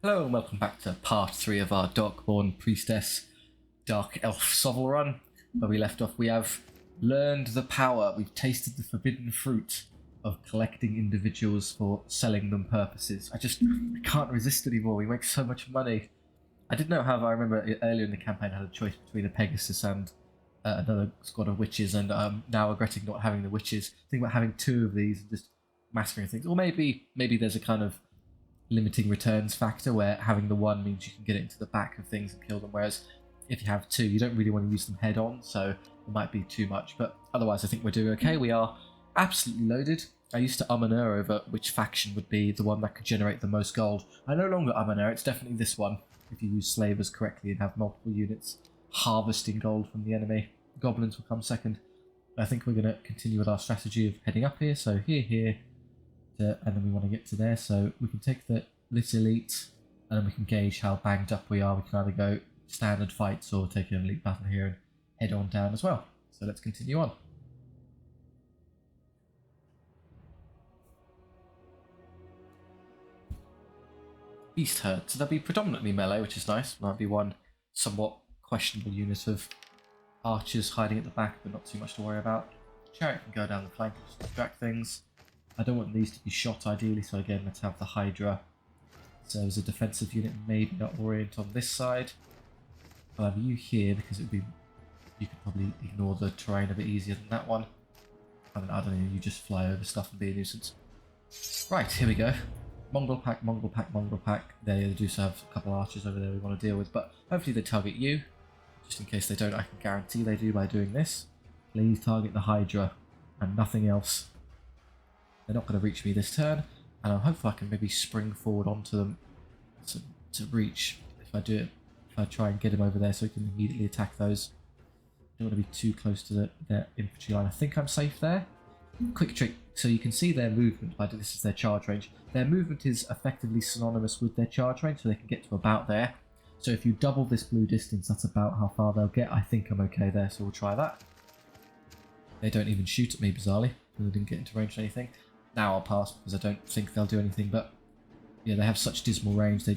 Hello and welcome back to part 3 of our Darkborn Priestess Dark Elf SOVL run. Where we left off, we have learned the power, we've tasted the forbidden fruit of collecting individuals for selling them purposes. I can't resist anymore, we make so much money. I did know, however, I remember earlier in the campaign I had a choice between a Pegasus and another squad of witches, and now regretting not having the witches. Think about having 2 of these and just massacring things. Or maybe there's a kind of limiting returns factor where having the one means you can get it into the back of things and kill them, whereas if you have 2 you don't really want to use them head on, so it might be too much. But otherwise I think we're doing okay. We are absolutely loaded. I used to and err over which faction would be the one that could generate the most gold. I no longer and err, it's definitely this one if you use slavers correctly and have multiple units harvesting gold from the enemy. Goblins will come second. I think we're going to continue with our strategy of heading up here, so here, and then we want to get to there, so we can take this elite and then we can gauge how banged up we are. We can either go standard fights or take an elite battle here and head on down as well. So let's continue on. Beast herd, so they'll be predominantly melee, which is nice. Might be one somewhat questionable unit of archers hiding at the back, but not too much to worry about. Chariot can go down the flank and just distract things. I don't want these to be shot ideally, so again let's have the Hydra. So as a defensive unit, maybe not orient on this side. I'll have you here because you could probably ignore the terrain a bit easier than that one. I don't know, you just fly over stuff and be a nuisance. Right, here we go. Mongrel pack, Mongrel pack, Mongrel pack. They do have a couple of archers over there we want to deal with, but hopefully they target you. Just in case they don't, I can guarantee they do by doing this. Please target the Hydra and nothing else. They're not going to reach me this turn, and I'm hopeful I can maybe spring forward onto them to reach if I do it. If I try and get him over there so he can immediately attack those. I don't want to be too close to their infantry line. I think I'm safe there. Quick trick, so you can see their movement. This is their charge range. Their movement is effectively synonymous with their charge range, so they can get to about there. So if you double this blue distance, that's about how far they'll get. I think I'm okay there, so we'll try that. They don't even shoot at me, bizarrely, because I didn't get into range or anything. Now I'll pass because I don't think they'll do anything, but yeah, they have such dismal range.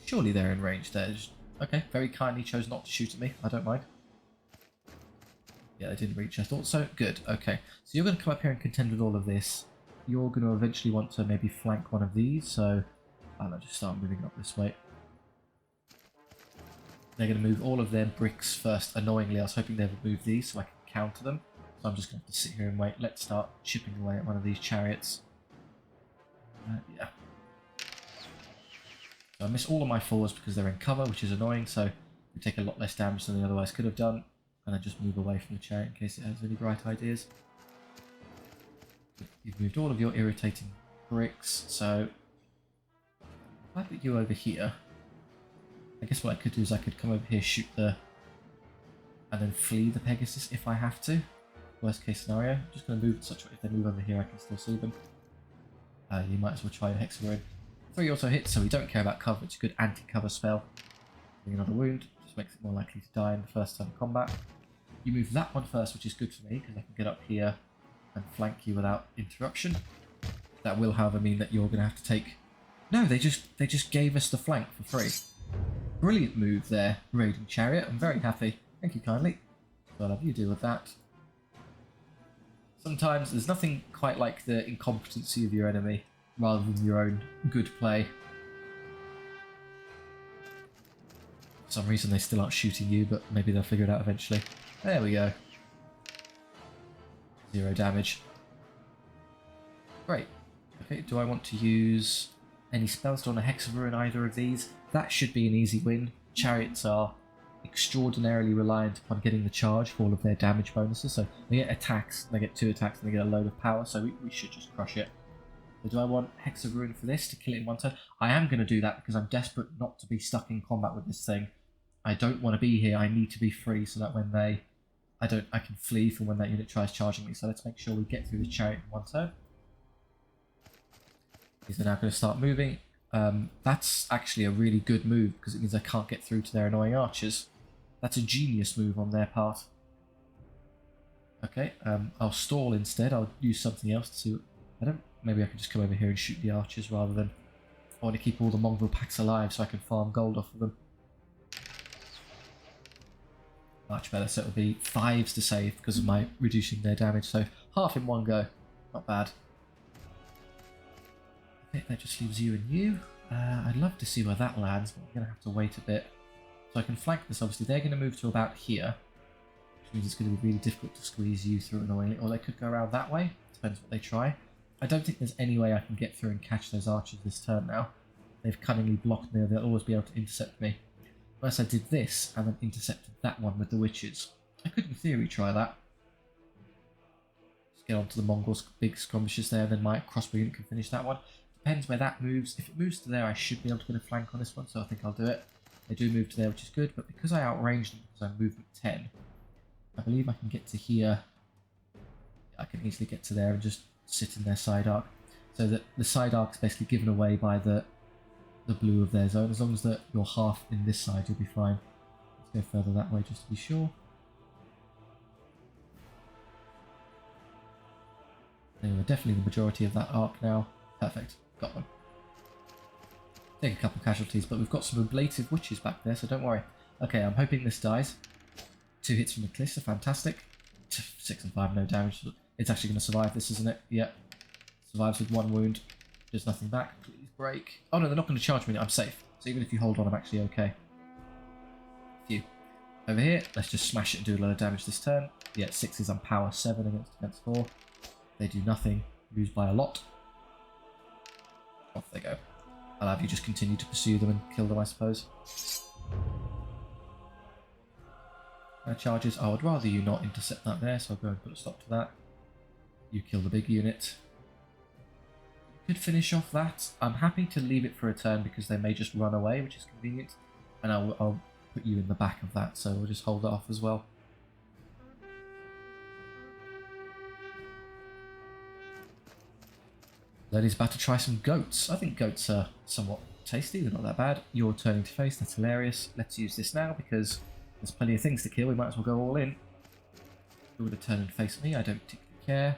Surely they're in range. Okay, very kindly chose not to shoot at me. I don't mind. Yeah, they didn't reach. I thought so. Good. Okay, so you're going to come up here and contend with all of this. You're going to eventually want to maybe flank one of these, so I'll just start moving up this way. They're going to move all of their bricks first. Annoyingly, I was hoping they would move these so I can counter them. So I'm just going to have to sit here and wait. Let's start chipping away at one of these chariots. Yeah. So I miss all of my fours because they're in cover, which is annoying. So they take a lot less damage than they otherwise could have done. And I just move away from the chariot in case it has any bright ideas. You've moved all of your irritating bricks. So if I put you over here, I guess what I could do is I could come over here, shoot and then flee the Pegasus if I have to. Worst case scenario. I'm just going to move it such that if they move over here I can still see them. You might as well try a Hexamarine. 3 auto hits, so we don't care about cover. It's a good anti-cover spell. Bring another wound. Just makes it more likely to die in the first turn of combat. You move that one first, which is good for me because I can get up here and flank you without interruption. That will, however, mean that you're going to have to take... No, they just gave us the flank for free. Brilliant move there, Raiding Chariot. I'm very happy. Thank you kindly. So I'll have you deal with that. Sometimes there's nothing quite like the incompetency of your enemy rather than your own good play. For some reason they still aren't shooting you, but maybe they'll figure it out eventually. There we go. 0 damage. Great. Okay, do I want to use any spells on a Hexaver in either of these? That should be an easy win. Chariots are extraordinarily reliant upon getting the charge for all of their damage bonuses, so they get attacks, they get 2 attacks, and they get a load of power, so we should just crush it. So do I want Hexaruin for this to kill it in one turn? I am going to do that because I'm desperate not to be stuck in combat with this thing. I don't want to be here. I need to be free so that when I can flee from when that unit tries charging me. So let's make sure we get through this chariot in one turn. These are now going to start moving. That's actually a really good move because it means I can't get through to their annoying archers. That's a genius move on their part. Okay, I'll stall instead. I'll use something else to see. Maybe I can just come over here and shoot the archers rather than I want to keep all the mongrel packs alive so I can farm gold off of them. Much better, so it'll be 5s to save because of my reducing their damage, so half in one go. Not bad. I think that just leaves you and you. I'd love to see where that lands, but I'm going to have to wait a bit. So I can flank this, obviously. They're going to move to about here, which means it's going to be really difficult to squeeze you through annoyingly. Or they could go around that way. Depends what they try. I don't think there's any way I can get through and catch those archers this turn now. They've cunningly blocked me, or they'll always be able to intercept me. Unless I did this and then intercepted that one with the witches. I could in theory try that. Just get onto the Mongols, big skirmishes there, and then my crossbow unit can finish that one. Depends where that moves. If it moves to there, I should be able to get a flank on this one, so I think I'll do it. They do move to there, which is good, but because I outranged them, because I'm movement 10, I believe I can get to here. I can easily get to there and just sit in their side arc. So that the side arc is basically given away by the blue of their zone. As long as that you're half in this side, you'll be fine. Let's go further that way just to be sure. They were definitely the majority of that arc now. Perfect. Got them. Take a couple casualties, but we've got some ablative witches back there, so don't worry. Okay, I'm hoping this dies. 2 hits from the Calista, fantastic. 6 and 5, no damage. It's actually going to survive this, isn't it? Yep. Survives with 1 wound. Does nothing back. Please break. Oh no, they're not going to charge me. I'm safe. So even if you hold on, I'm actually okay. Phew. Over here, let's just smash it and do a lot of damage this turn. Yeah, 6 is on power 7 against defense 4. They do nothing. Lose by a lot. Off they go. I'll have you just continue to pursue them and kill them, I suppose. Charges. I would rather you not intercept that there, so I'll go and put a stop to that. You kill the big unit. Could finish off that. I'm happy to leave it for a turn because they may just run away, which is convenient. And I'll put you in the back of that, so we'll just hold it off as well. Lenny's about to try some goats. I think goats are somewhat tasty, they're not that bad. You're turning to face, that's hilarious. Let's use this now because there's plenty of things to kill, we might as well go all in. Who would have turned and face me? I don't particularly care.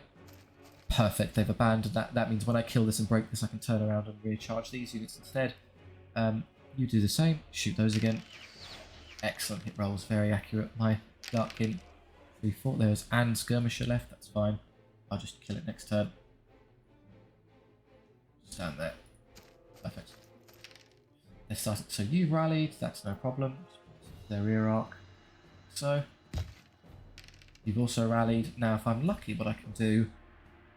Perfect, they've abandoned that. That means when I kill this and break this, I can turn around and recharge these units instead. You do the same, shoot those again. Excellent hit rolls, very accurate. My Darkin 3-4, there's and skirmisher left, that's fine. I'll just kill it next turn. Stand there. Perfect. They started. So you rallied, that's no problem. Their rear arc. So you've also rallied. Now if I'm lucky, what I can do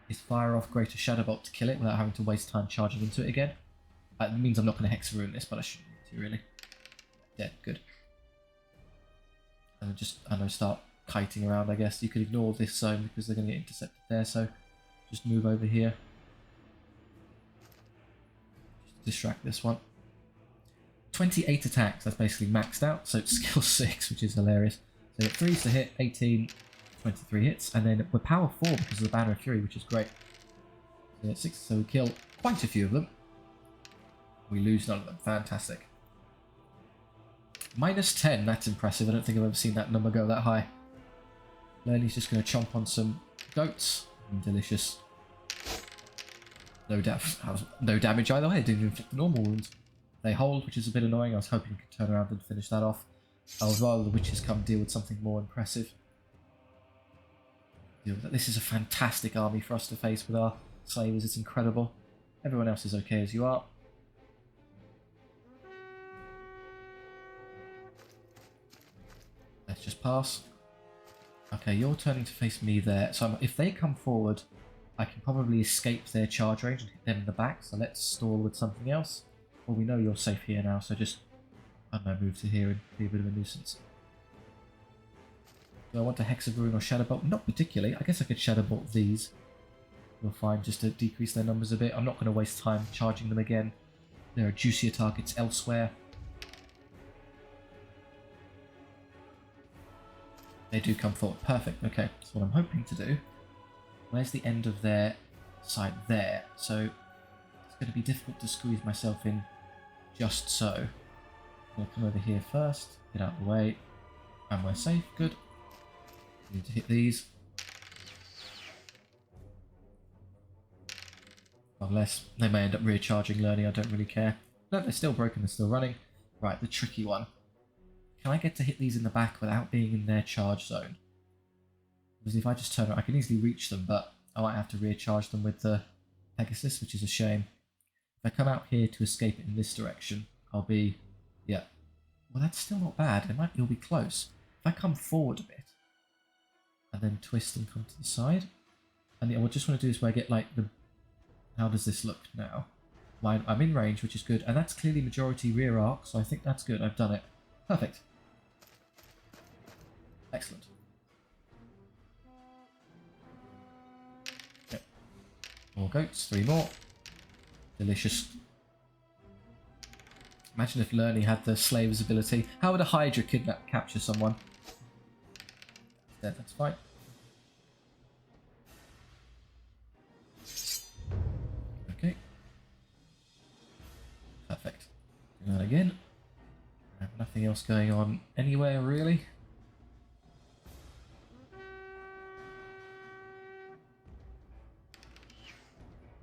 is fire off Greater Shadowbolt to kill it without having to waste time charging into it again. It means I'm not going to Hex Ruin this, but I shouldn't need to really. Yeah, good. And just, I know, start kiting around, I guess. You could ignore this zone because they're going to get intercepted there, so just move over here. Distract this one. 28 attacks, that's basically maxed out, so it's skill 6, which is hilarious. So 3s to hit, 18, 23 hits, and then we're power 4 because of the Banner of Fury, which is great. So 6, so we kill quite a few of them. We lose none of them, fantastic. -10, that's impressive, I don't think I've ever seen that number go that high. Lernie's just going to chomp on some goats. Delicious. No damage either way, it didn't inflict the normal wounds. They hold, which is a bit annoying. I was hoping you could turn around and finish that off. I would rather the witches come deal with something more impressive. This is a fantastic army for us to face with our slavers, it's incredible. Everyone else is okay as you are. Let's just pass. Okay, you're turning to face me there. So if they come forward, I can probably escape their charge range and hit them in the back, so let's stall with something else. Well, we know you're safe here now, so just, I don't know, move to here and be a bit of a nuisance. Do I want to Hex of Ruin or Shadowbolt? Not particularly. I guess I could Shadowbolt these. You'll find just to decrease their numbers a bit. I'm not going to waste time charging them again. There are juicier targets elsewhere. They do come forward. Perfect. Okay, that's what I'm hoping to do. Where's the end of their side there? So it's going to be difficult to squeeze myself in just so. I'm going to come over here first, get out of the way, and we're safe. Good. Need to hit these. Unless they may end up recharging learning, I don't really care. No, they're still broken, they're still running. Right, the tricky one. Can I get to hit these in the back without being in their charge zone? Because if I just turn around, I can easily reach them, but I might have to recharge them with the Pegasus, which is a shame. If I come out here to escape it in this direction, I'll be... yeah. Well, that's still not bad. It'll be close. If I come forward a bit, and then twist and come to the side, and what I just want to do is where I get like the... How does this look now? I'm in range, which is good, and that's clearly majority rear arc, so I think that's good. I've done it. Perfect. Excellent. Okay. More goats, 3 more. Delicious. Imagine if Lerny had the slave's ability. How would a Hydra capture someone? Dead, that's fine. Okay. Perfect. Do that again. Nothing else going on anywhere, really.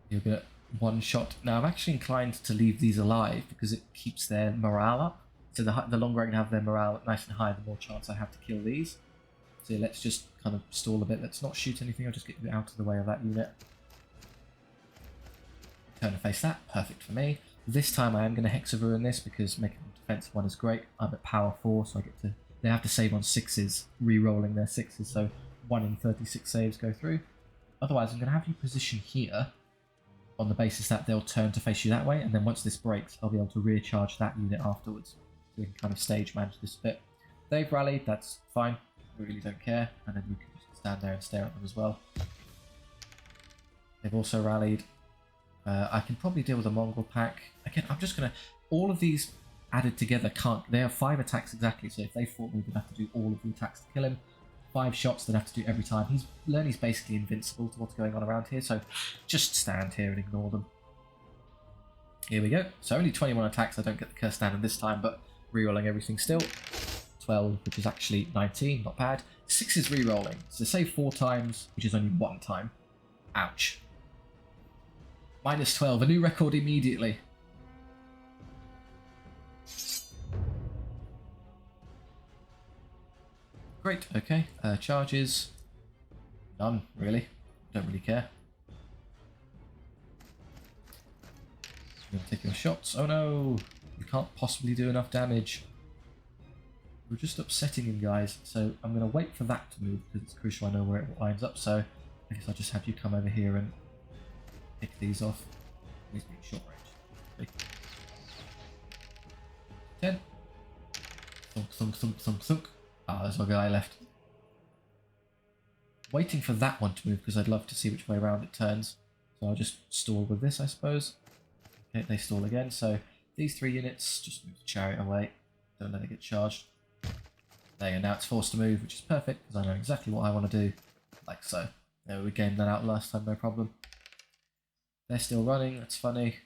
You'll get one shot. Now, I'm actually inclined to leave these alive because it keeps their morale up. So the longer I can have their morale nice and high, the more chance I have to kill these. So let's just kind of stall a bit. Let's not shoot anything. I'll just get you out of the way of that unit. Turn and face that. Perfect for me. This time I am going to Hex of Ruin this because making defense 1 is great. I'm at power 4, so I get to... They have to save on 6s, re-rolling their 6s, so 1 in 36 saves go through. Otherwise, I'm going to have you position here on the basis that they'll turn to face you that way, and then once this breaks, I'll be able to recharge that unit afterwards. So we can kind of stage manage this bit. They've rallied, that's fine. We really don't care, and then you can just stand there and stare at them as well. They've also rallied. I can probably deal with a Mongol pack. Again, I'm just going to... All of these added together can't... They have 5 attacks exactly, so if they fought me, they'd have to do all of the attacks to kill him. 5 shots they'd have to do every time. Lerny's basically invincible to what's going on around here, so just stand here and ignore them. Here we go. So only 21 attacks. I don't get the curse standard this time, but rerolling everything still. 12, which is actually 19, not bad. 6 is rerolling, so save 4 times, which is only 1 time. Ouch. Minus 12, a new record immediately. Great, okay. Charges. None, really. Don't really care. You're gonna take your shots. Oh no! You can't possibly do enough damage. We're just upsetting him, guys. So I'm gonna wait for that to move because it's crucial I know where it lines up. So I guess I'll just have you come over here and pick these off. Needs to be short range. 10. Thunk, thunk, thunk, thunk, thunk. Ah, there's our guy left. Waiting for that one to move because I'd love to see which way around it turns. So I'll just stall with this, I suppose. Okay, they stall again. So these 3 units, just move the chariot away. Don't let it get charged. There you go, now it's forced to move, which is perfect because I know exactly what I want to do. Like so. There, we gamed that out last time, no problem. They're still running, that's funny.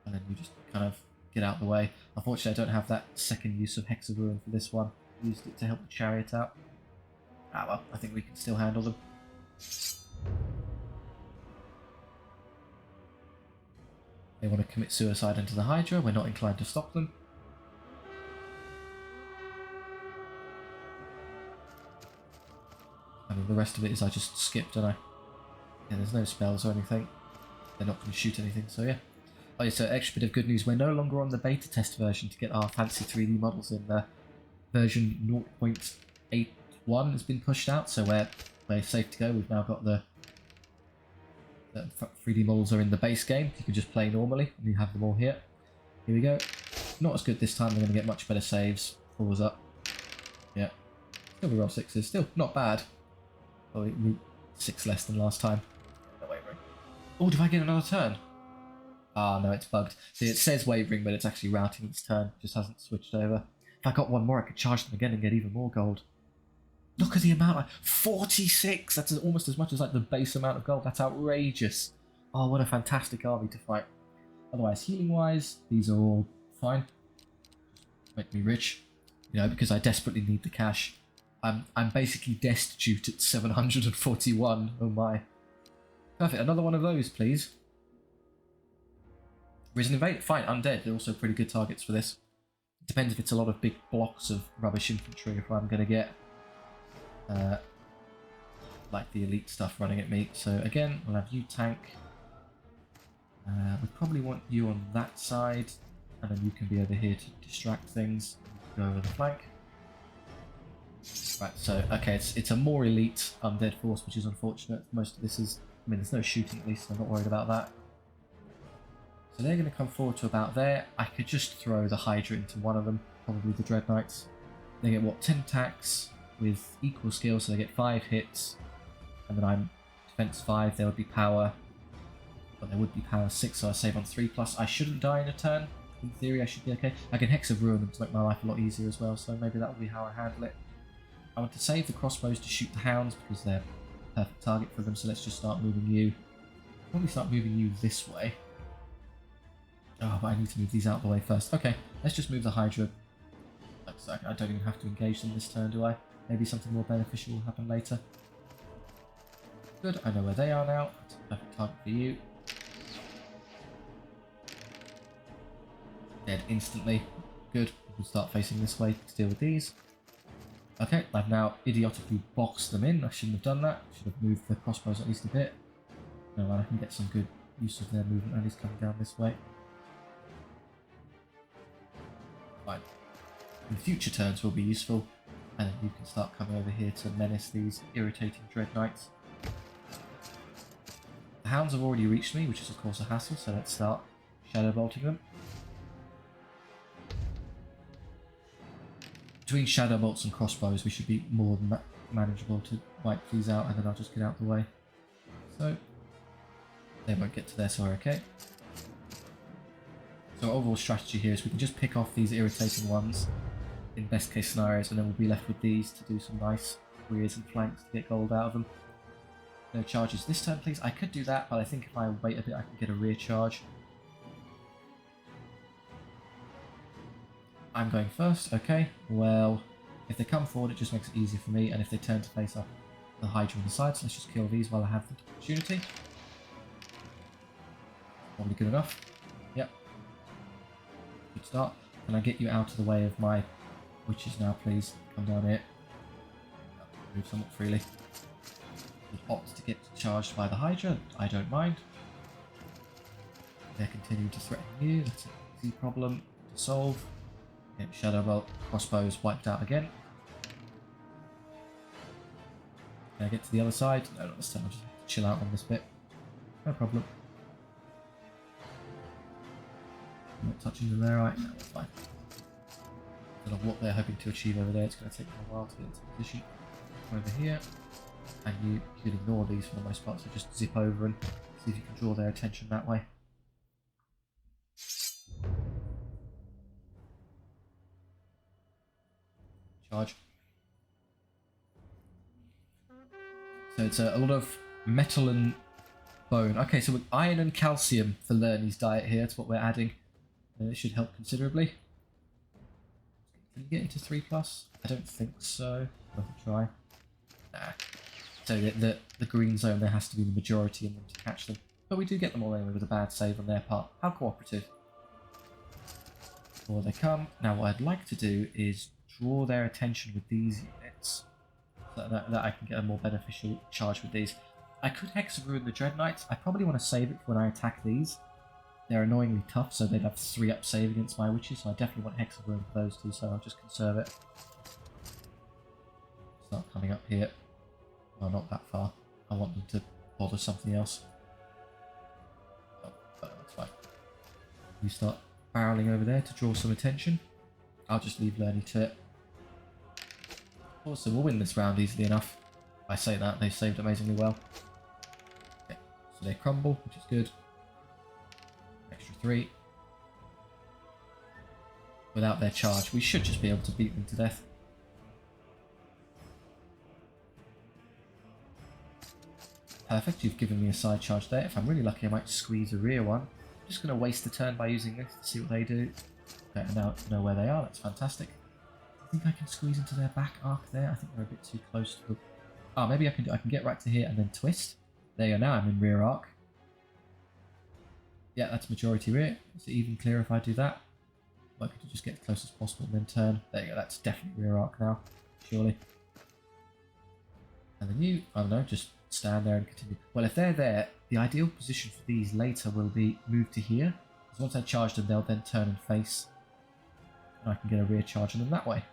And then you just kind of get out of the way. Unfortunately, I don't have that second use of Hex of Ruin for this one. Used it to help the chariot out. Ah well, I think we can still handle them. They want to commit suicide into the Hydra, we're not inclined to stop them. I mean, the rest of it is I just skipped, don't I? Yeah, there's no spells or anything. They're not going to shoot anything, so yeah. Oh yeah, so extra bit of good news. We're no longer on the beta test version to get our fancy 3D models in there. Version 0.81 has been pushed out, so we're safe to go. We've now got the 3D models are in the base game. You can just play normally, and you have them all here. Here we go. Not as good this time. We're going to get much better saves. 4's up. Yeah. Still we roll 6s. Still not bad. Oh, 6 less than last time. No wavering. Oh, did I get another turn? Ah, no, it's bugged. See, it says wavering, but it's actually routing its turn. Just hasn't switched over. If I got one more, I could charge them again and get even more gold. Look at the amount, 46! That's almost as much as like the base amount of gold. That's outrageous. Oh, what a fantastic army to fight. Otherwise, healing-wise, these are all fine. Make me rich, you know, because I desperately need the cash. I'm basically destitute at 741. Oh my. Perfect, another one of those, please. Risen Invader, fine, undead. They're also pretty good targets for this. Depends if it's a lot of big blocks of rubbish infantry, if I'm going to get like the elite stuff running at me. So again, we'll have you tank. We probably want you on that side, and then you can be over here to distract things. Go over the flank. Right, so okay, it's a more elite undead force, which is unfortunate. Most of this is, I mean, there's no shooting at least, so I'm not worried about that. So they're going to come forward to about there. I could just throw the Hydra into one of them, probably the Dread Knights. They get, what, 10 attacks with equal skill, so they get 5 hits. And then I'm defense 5, there would be power. But there would be power 6, so I save on 3+. I shouldn't die in a turn. In theory, I should be okay. I can Hex of Ruin them to make my life a lot easier as well, so maybe that will be how I handle it. I want to save the crossbows to shoot the hounds, because they're a perfect target for them, so let's just start moving you. Probably start moving you this way. Oh, but I need to move these out of the way first. Okay, let's just move the Hydra. I don't even have to engage them this turn, do I? Maybe something more beneficial will happen later. Good, I know where they are now. That's a perfect target for you. Dead instantly. Good, we'll start facing this way to deal with these. Okay, I've now idiotically boxed them in. I shouldn't have done that. Should have moved the crossbows at least a bit. No, I can get some good use of their movement, and he's coming down this way. Fine. In future turns will be useful, and then you can start coming over here to menace these irritating Dread Knights. The hounds have already reached me, which is of course a hassle, so let's start shadow bolting them. Between shadow bolts and crossbows, we should be more than manageable to wipe these out, and then I'll just get out of the way. So they won't get to there, so we're okay. So our overall strategy here is we can just pick off these irritating ones in best case scenarios, and then we'll be left with these to do some nice rears and flanks to get gold out of them. No charges this turn, please. I could do that, but I think if I wait a bit, I can get a rear charge. I'm going first, okay. Well, if they come forward, it just makes it easier for me, and if they turn to face up the Hydra on the side, so let's just kill these while I have the opportunity. Probably good enough. Yep. Good start. Can I get you out of the way of my witches now, please? Come down here. Move somewhat freely. Would opt to get charged by the Hydra. I don't mind. They're continuing to threaten you. That's an easy problem to solve. Okay, Shadow Bolt, crossbows wiped out again. Can I get to the other side? No, not this time. I'll just chill out on this bit. No problem. I'm not touching them there, right? No, that's fine. I don't know what they're hoping to achieve over there. It's going to take them a while to get into position. Over here. And you could ignore these for the most part, so just zip over and see if you can draw their attention that way. Charge. So it's a lot of metal and bone. Okay, so with iron and calcium for Lernie's diet here, that's what we're adding. It should help considerably. Can you get into 3+? I don't think so. I'll have to try. Nah. So the green zone, there has to be the majority in them to catch them. But we do get them all anyway with a bad save on their part. How cooperative. Before they come. Now what I'd like to do is draw their attention with these units. So that I can get a more beneficial charge with these. I could Hex of Ruin the Dread Knights. I probably want to save it for when I attack these. They're annoyingly tough, so they'd have 3-up save against my witches, so I definitely want Hex of Ruin for those two, so I'll just conserve it. Start coming up here. Well, not that far. I want them to bother something else. Oh, that's fine. You start barreling over there to draw some attention. I'll just leave Lernie to it. Also, we'll win this round easily enough. I say that, they saved amazingly well. Okay, so they crumble, which is good. Extra 3. Without their charge, we should just be able to beat them to death. Perfect, you've given me a side charge there. If I'm really lucky, I might squeeze a rear one. I'm just going to waste the turn by using this to see what they do. Okay, and now I know where they are, that's fantastic. I think I can squeeze into their back arc there. I think they're a bit too close to the... Oh, maybe I can get right to here and then twist. There you go, now I'm in rear arc. Yeah, that's majority rear. Is it even clear if I do that? Or could you just get as close as possible and then turn? There you go, that's definitely rear arc now, surely. And then you, I don't know, just stand there and continue. Well, if they're there, the ideal position for these later will be moved to here. Because once I charge them, they'll then turn and face. And I can get a rear charge on them that way.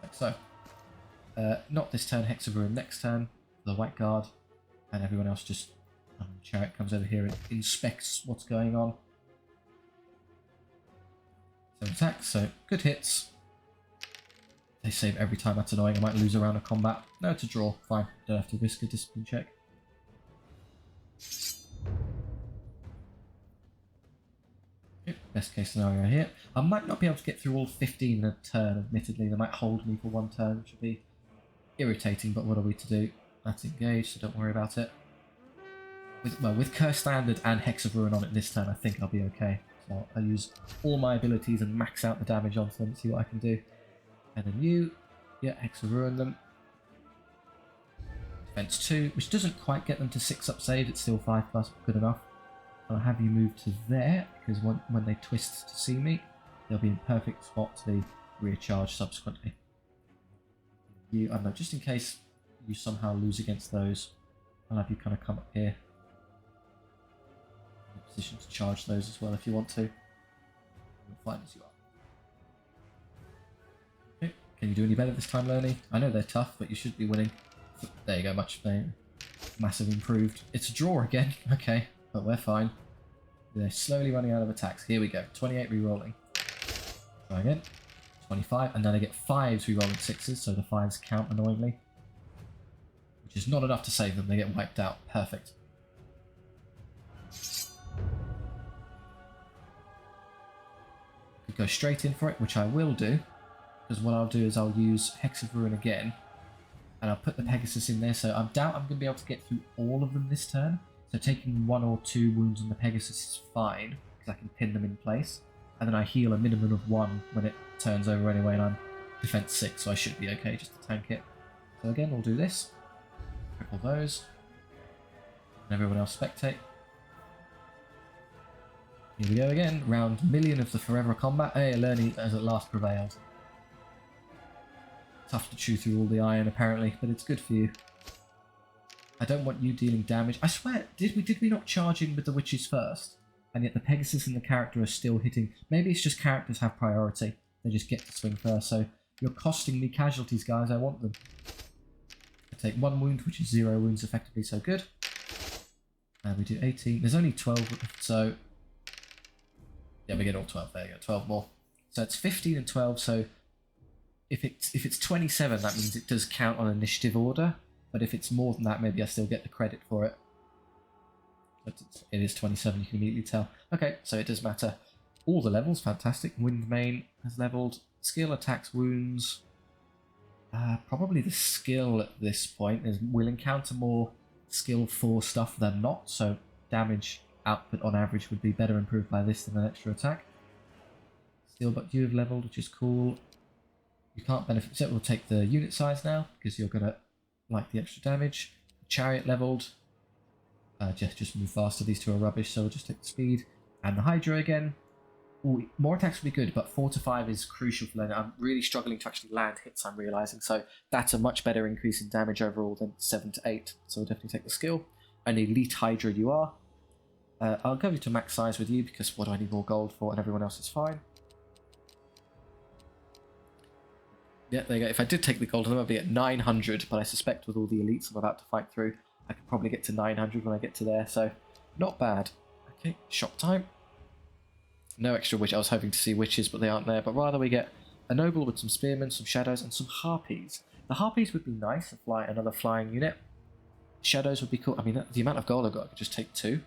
Like so. Not this turn, Hexaverum next turn, the White Guard. And everyone else just, Chariot comes over here and inspects what's going on. 7 attacks, so good hits. They save every time, that's annoying. I might lose a round of combat. No, it's a draw, fine. Don't have to risk a discipline check. Okay, best case scenario here. I might not be able to get through all 15 in a turn, admittedly. They might hold me for one turn, which would be irritating, but what are we to do? That's engaged, so don't worry about it. With Curse Standard and Hexaverum on it this turn, I think I'll be okay. So I'll use all my abilities and max out the damage onto them and see what I can do. And then you, yeah, Hexaverum them. Defense 2, which doesn't quite get them to 6-up save, it's still 5+, but good enough. I'll have you move to there, because when they twist to see me, they'll be in perfect spot to be rear charge subsequently. You, I don't know, just in case you somehow lose against those, I'll have you kind of come up here. In a position to charge those as well if you want to. You'll find as you are. Okay. Can you do any better this time, Lerny? I know they're tough, but you should be winning. There you go, much better. Massive improved. It's a draw again, okay, but we're fine. They're slowly running out of attacks. Here we go, 28 re-rolling. Try again. 25, and then I get 5s re-rolling 6s, so the 5s count annoyingly. Which is not enough to save them, they get wiped out. Perfect. Could go straight in for it, which I will do, because what I'll do is I'll use Hexaverum again, and I'll put the Pegasus in there, so I doubt I'm going to be able to get through all of them this turn. So taking 1 or 2 wounds on the Pegasus is fine, because I can pin them in place. And then I heal a minimum of 1 when it turns over anyway, and I'm defense 6, so I should be okay just to tank it. So again, we'll do this. Cripple those. And everyone else spectate. Here we go again. Round million of the Forever Combat. Hey, Lerny has at last prevailed. Tough to chew through all the iron apparently, but it's good for you. I don't want you dealing damage. I swear, did we not charge in with the witches first? And yet the Pegasus and the character are still hitting. Maybe it's just characters have priority. They just get to swing first. So you're costing me casualties, guys. I want them. I take 1 wound, which is 0 wounds effectively, so good. And we do 18. There's only 12, so... yeah, we get all 12. There you go, 12 more. So it's 15 and 12, so... If it's 27, that means it does count on initiative order. But if it's more than that, maybe I still get the credit for it. But it is 27, you can immediately tell. Okay, so it does matter. All the levels, fantastic. Windmane has leveled. Skill, attacks, wounds. Probably the skill at this point will encounter more skill 4 stuff than not. So damage output on average would be better improved by this than an extra attack. Still, but you have leveled, which is cool. You can't benefit, so we'll take the unit size now, because you're going to like the extra damage. Chariot leveled. Just move faster, these two are rubbish, so we'll just take the speed. And the Hydra again. Ooh, more attacks would be good, but 4 to 5 is crucial for learning. I'm really struggling to actually land hits, I'm realising, so that's a much better increase in damage overall than 7 to 8, so we'll definitely take the skill. An Elite Hydra you are. I'll go to max size with you, because what do I need more gold for, and everyone else is fine. Yeah, there you go. If I did take the gold, I'd be at 900, but I suspect with all the elites I'm about to fight through, I could probably get to 900 when I get to there, so not bad. Okay, shop time. No extra witch. I was hoping to see witches, but they aren't there, but rather we get a noble with some spearmen, some shadows, and some harpies. The harpies would be nice to fly another flying unit. Shadows would be cool. I mean, the amount of gold I've got, I could just take 2.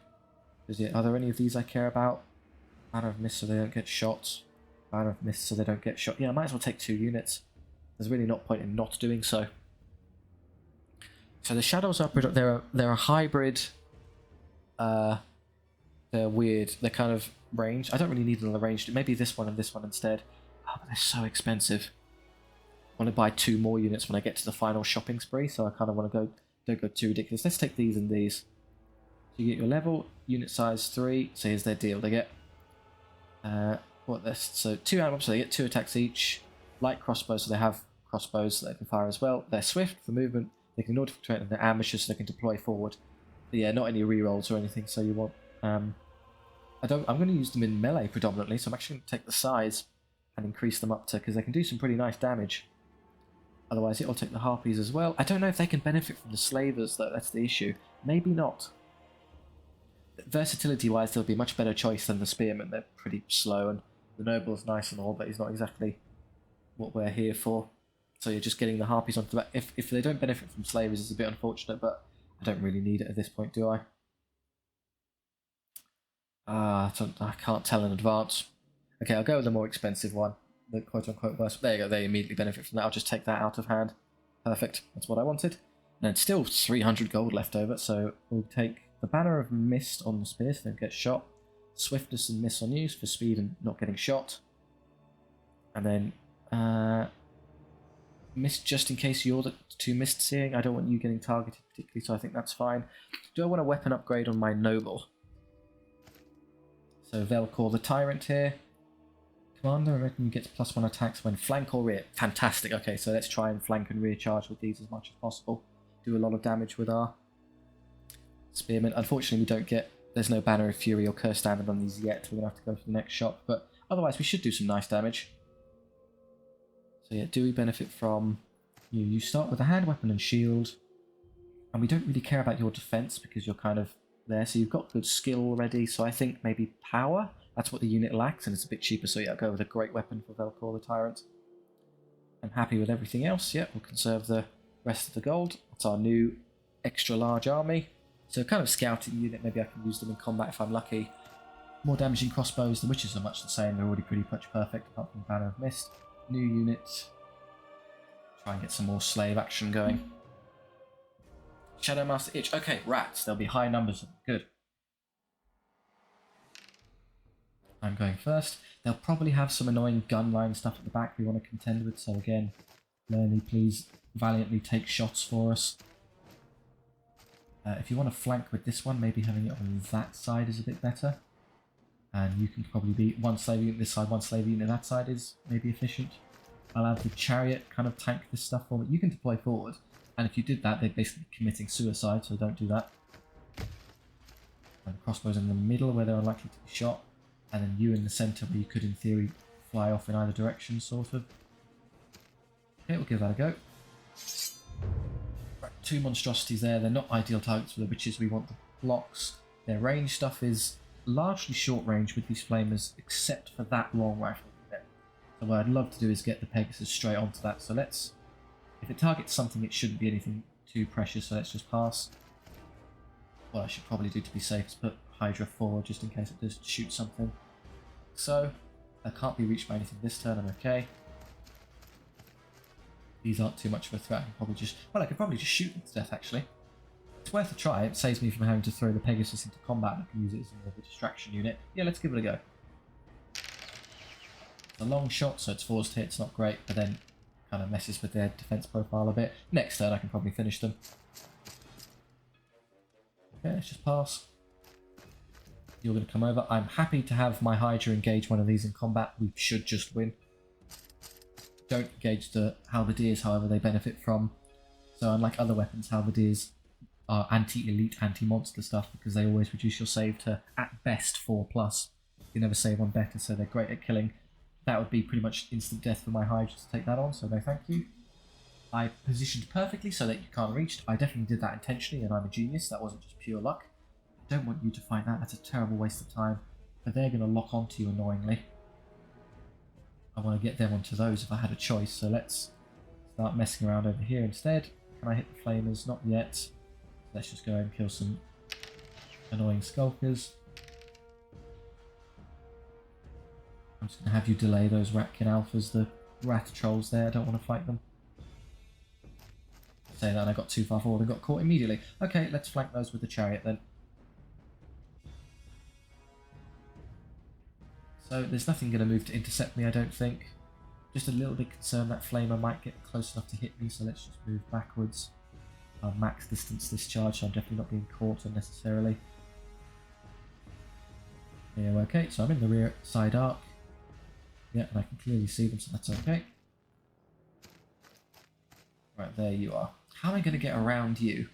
Are there any of these I care about? Banner of Mist so they don't get shot. Banner of Mist so they don't get shot. Yeah, I might as well take 2 units. There's really not point in not doing so. So the shadows are they're a hybrid. They're weird. They're kind of ranged. I don't really need them ranged. Maybe this one and this one instead. Oh, but they're so expensive. I want to buy 2 more units when I get to the final shopping spree. So I kind of want to don't go too ridiculous. Let's take these and these. So you get your level, unit size 3. So here's their deal. They get so 2 animals, so they get 2 attacks each. Light crossbows, so they have crossbows that they can fire as well. They're swift for movement. They can auto-infiltrate, and they're ambushes, so they can deploy forward. But yeah, not any rerolls or anything. So you want. I'm going to use them in melee predominantly. So I'm actually going to take the size and increase them up to, because they can do some pretty nice damage. Otherwise, it'll take the harpies as well. I don't know if they can benefit from the slavers though. That's the issue. Maybe not. Versatility-wise, they'll be a much better choice than the spearmen. They're pretty slow, and the noble's nice and all, but he's not exactly what we're here for. So you're just getting the harpies onto the back. If they don't benefit from slavers, it's a bit unfortunate, but I don't really need it at this point, do I? I can't tell in advance. Okay, I'll go with the more expensive one. The quote-unquote worst. There you go, they immediately benefit from that. I'll just take that out of hand. Perfect, that's what I wanted. And it's still 300 gold left over, so we'll take the Banner of Mist on the spear, so they don't get shot. Swiftness and Miss on you for speed and not getting shot. And then Mist just in case you're the 2 Mist seeing. I don't want you getting targeted particularly, so I think that's fine. Do I want a weapon upgrade on my Noble? So Velcor the Tyrant here. Commander, I reckon you get +1 attacks when flank or rear. Fantastic. Okay, so let's try and flank and rear charge with these as much as possible. Do a lot of damage with our spearmen. Unfortunately, we don't get. There's no Banner of Fury or Curse Standard on these yet. We're gonna have to go to the next shop, but otherwise we should do some nice damage. So yeah, do we benefit from you? You start with a hand weapon and shield, and we don't really care about your defense because you're kind of there. So you've got good skill already. So I think maybe power. That's what the unit lacks, and it's a bit cheaper. So yeah, I'll go with a great weapon for Velcor the Tyrant. I'm happy with everything else. Yeah, we'll conserve the rest of the gold. That's our new extra large army. So kind of scouting unit. Maybe I can use them in combat if I'm lucky. More damaging crossbows. The witches are much the same. They're already pretty much perfect apart from Banner of Mist. New unit. Try and get some more slave action going. Shadowmaster Itch. Okay, rats. There'll be high numbers of them. Good. I'm going first. They'll probably have some annoying gun line stuff at the back we want to contend with. So again, Lerny, please valiantly take shots for us. If you want to flank with this one, maybe having it on that side is a bit better. And you can probably be 1 slave unit this side, 1 slave unit that side is maybe efficient. I'll have the chariot kind of tank this stuff for me. You can deploy forward, and if you did that, they're basically committing suicide, so don't do that. And the crossbows in the middle where they're unlikely to be shot, and then you in the centre where you could, in theory, fly off in either direction, sort of. Okay, we'll give that a go. Right, 2 monstrosities there. They're not ideal targets for the witches. We want the blocks. Their range stuff is largely short range with these flamers, except for that long rifle. So what I'd love to do is get the Pegasus straight onto that. So let's, if it targets something, it shouldn't be anything too precious. So let's just pass. What I should probably do to be safe is put Hydra forward just in case it does shoot something. So that can't be reached by anything this turn. I'm okay. These aren't too much of a threat. I could probably just shoot them to death actually. It's worth a try. It saves me from having to throw the Pegasus into combat. I can use it as more of a distraction unit. Yeah, let's give it a go. It's a long shot, so it's forced hit. It's not great, but then kind of messes with their defense profile a bit. Next turn, I can probably finish them. Okay, let's just pass. You're going to come over. I'm happy to have my Hydra engage one of these in combat. We should just win. Don't engage the halberdiers, however, they benefit from. So unlike other weapons, halberdiers are anti-elite, anti-monster stuff because they always reduce your save to, at best, 4+. You never save one better, so they're great at killing. That would be pretty much instant death for my Hydra to take that on, so no thank you. I positioned perfectly so that you can't reach. I definitely did that intentionally, and I'm a genius. That wasn't just pure luck. I don't want you to fight that. That's a terrible waste of time. But they're going to lock onto you annoyingly. I want to get them onto those if I had a choice, so let's start messing around over here instead. Can I hit the flamers? Not yet. Let's just go and kill some annoying skulkers. I'm just going to have you delay those Ratkin Alphas, the rat trolls there. I don't want to fight them. Say that and I got too far forward and got caught immediately. Okay, let's flank those with the chariot then. So there's nothing going to move to intercept me, I don't think. Just a little bit concerned that flamer might get close enough to hit me, so let's just move backwards. Max distance discharge, so I'm definitely not being caught unnecessarily. Yeah, okay, so I'm in the rear side arc. Yeah, and I can clearly see them, so that's okay. Right, there you are. How am I going to get around you?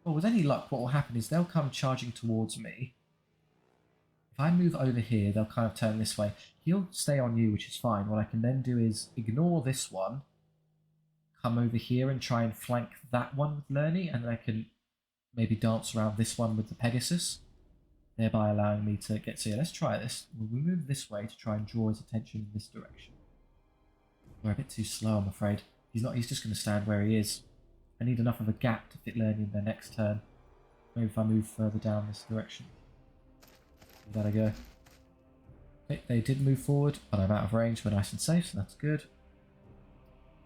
Well, with any luck, what will happen is they'll come charging towards me. If I move over here, they'll kind of turn this way. He'll stay on you, which is fine. What I can then do is ignore this one, come over here and try and flank that one with Lerny, and then I can maybe dance around this one with the Pegasus, thereby allowing me to get... So yeah, let's try this. We'll move this way to try and draw his attention in this direction. We're a bit too slow, I'm afraid. He's just going to stand where he is. I need enough of a gap to fit Lerny in their next turn. Maybe if I move further down this direction. Give that a go. Okay, they did move forward, but I'm out of range. We're nice and safe, so that's good.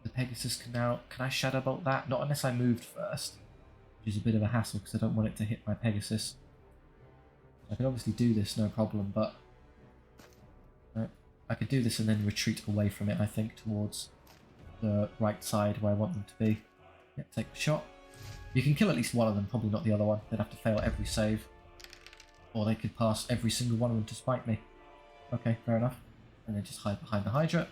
The Pegasus can now... Can I Shadow Bolt that? Not unless I moved first, which is a bit of a hassle because I don't want it to hit my Pegasus. I could obviously do this, no problem, but... I could do this and then retreat away from it, I think, towards the right side where I want them to be. Yep, take the shot. You can kill at least one of them, probably not the other one. They'd have to fail every save. Or they could pass every single one of them to spite me. Okay, fair enough. And then just hide behind the Hydra.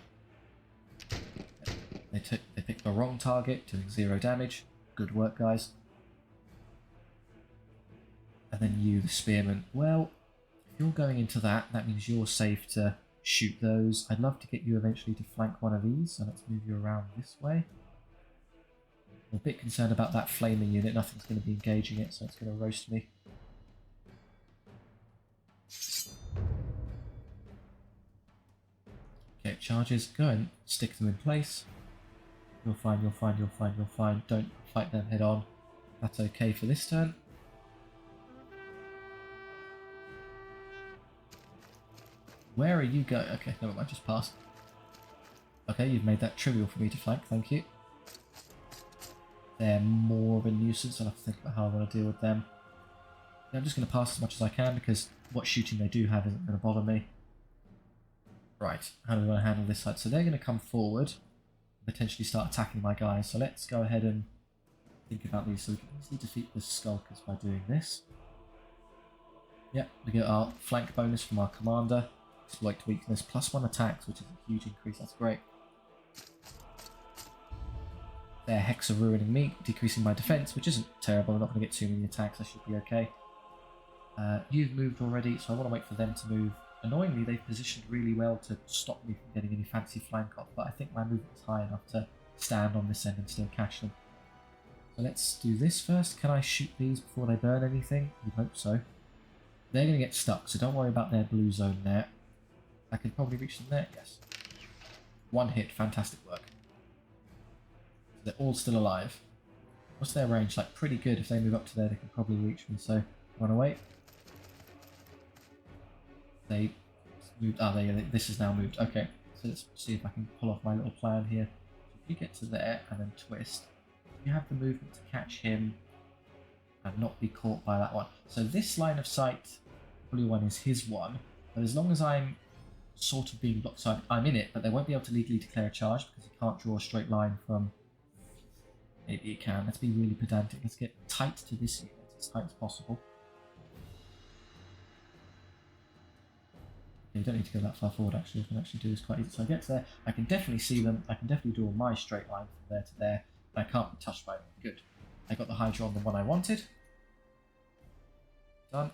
They picked the wrong target, doing 0 damage. Good work, guys. And then you, the Spearman. Well, if you're going into that, that means you're safe to shoot those. I'd love to get you eventually to flank one of these, so let's move you around this way. I'm a bit concerned about that flaming unit. Nothing's going to be engaging it, so it's going to roast me. Okay, charges. Go and stick them in place. You're fine, you're fine, you're fine, you're fine. Don't fight them head on. That's okay for this turn. Where are you going? Okay, never mind, just passed. Okay, you've made that trivial for me to flank, thank you. They're more of a nuisance, I'll have to think about how I want to deal with them. Yeah, I'm just going to pass as much as I can because what shooting they do have isn't going to bother me. Right, how do we want to handle this side? So they're going to come forward and potentially start attacking my guys. So let's go ahead and think about these. So we can easily defeat the Skulkers by doing this. Yep, we get our flank bonus from our commander. Exploit weakness, +1 attacks, which is a huge increase, that's great. Their Hex are ruining me, decreasing my defense, which isn't terrible. I'm not going to get too many attacks, I should be okay. You've moved already, so I want to wait for them to move. Annoyingly, they've positioned really well to stop me from getting any fancy flank off, but I think my movement is high enough to stand on this end and still catch them. So let's do this first. Can I shoot these before they burn anything? I hope so. They're going to get stuck, so don't worry about their blue zone there. I can probably reach them there, yes. 1 hit, fantastic work. They're all still alive. What's their range? Like, pretty good. If they move up to there, they can probably reach me, so run away. They moved. Ah, this is now moved. Okay, so let's see if I can pull off my little plan here. So if you get to there and then twist, you have the movement to catch him and not be caught by that one. So this line of sight, blue one, is his one, but as long as I'm sort of being blocked, so I'm in it, but they won't be able to legally declare a charge because he can't draw a straight line from... Maybe it can. Let's be really pedantic. Let's get tight to this unit, as tight as possible. Okay, you don't need to go that far forward, actually. I can actually do this quite easy. So I get to there, I can definitely see them, I can definitely draw my straight line from there to there, but I can't be touched by them. Good. I got the Hydra on the one I wanted. Done.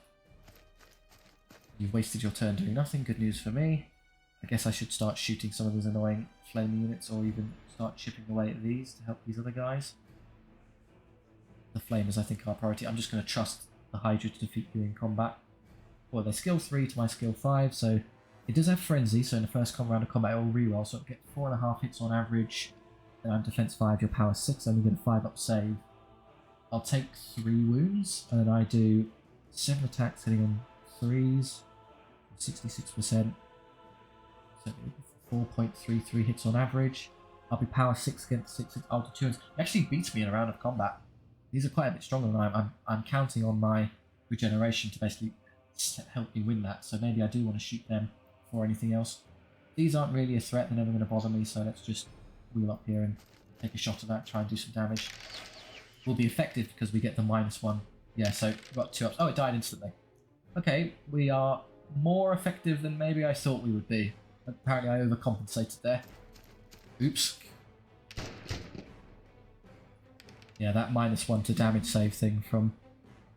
You've wasted your turn doing nothing. Good news for me. I guess I should start shooting some of these annoying flaming units, or even start chipping away at these to help these other guys. The flamers, I think, are priority. I'm just going to trust the Hydra to defeat you in combat. Well, they're skill 3 to my skill 5, so it does have frenzy, so in the first round of combat it will reroll, so it'll get 4.5 hits on average. Then I'm defense 5, your power 6, I only get a 5-up save. I'll take 3 wounds, and then I do 7 attacks hitting on 3s, 66%. So 4.33 hits on average. I'll be power 6 against 6 altitudes. It actually beats me in a round of combat. These are quite a bit stronger than I am. I'm counting on my regeneration to basically help me win that. So maybe I do want to shoot them before anything else. These aren't really a threat. They're never going to bother me. So let's just wheel up here and take a shot at that. Try and do some damage. Will be effective because we get the -1. Yeah, so we've got 2 ups. Oh, it died instantly. Okay, we are more effective than maybe I thought we would be. Apparently I overcompensated there. Oops. Yeah, that -1 to damage save thing from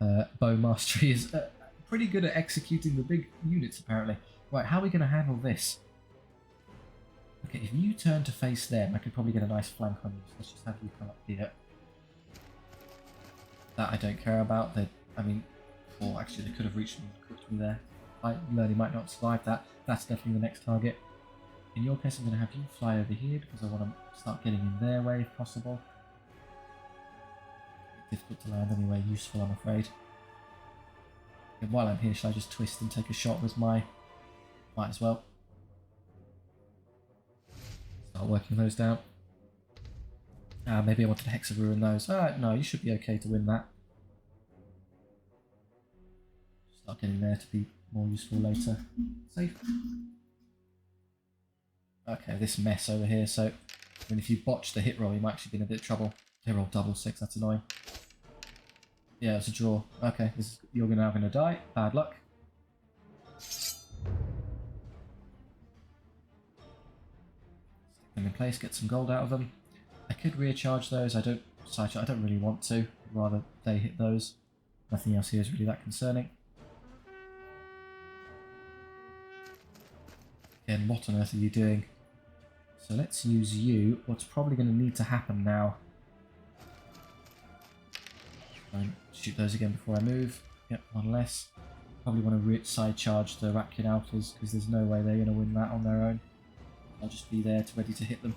Bow Mastery is pretty good at executing the big units, apparently. Right, how are we going to handle this? Okay, if you turn to face them, I could probably get a nice flank on you. So let's just have you come up here. That I don't care about. I mean, oh, actually, they could have reached me and cooked me there. I really might not survive that. That's definitely the next target. In your case, I'm going to have you fly over here because I want to start getting in their way if possible. Difficult to land anyway, useful I'm afraid. And while I'm here, should I just twist and take a shot with my... Might as well. Start working those down. Maybe I wanted to Hex of Ruin those. No, you should be okay to win that. Start getting there to be more useful later. Safe. Okay, this mess over here, so... I mean, if you botch the hit roll, you might actually be in a bit of trouble. Hit roll double 6, that's annoying. Yeah, it's a draw. Okay, you're now going to die. Bad luck. Stick them in place, get some gold out of them. I could recharge those. I don't really want to. I'd rather they hit those. Nothing else here is really that concerning. Again, what on earth are you doing? So let's use you. What's probably going to need to happen now. Shoot those again before I move. Yep, one less. Probably want to side charge the Ratkin Alphas because there's no way they're going to win that on their own. I'll just be there ready to hit them.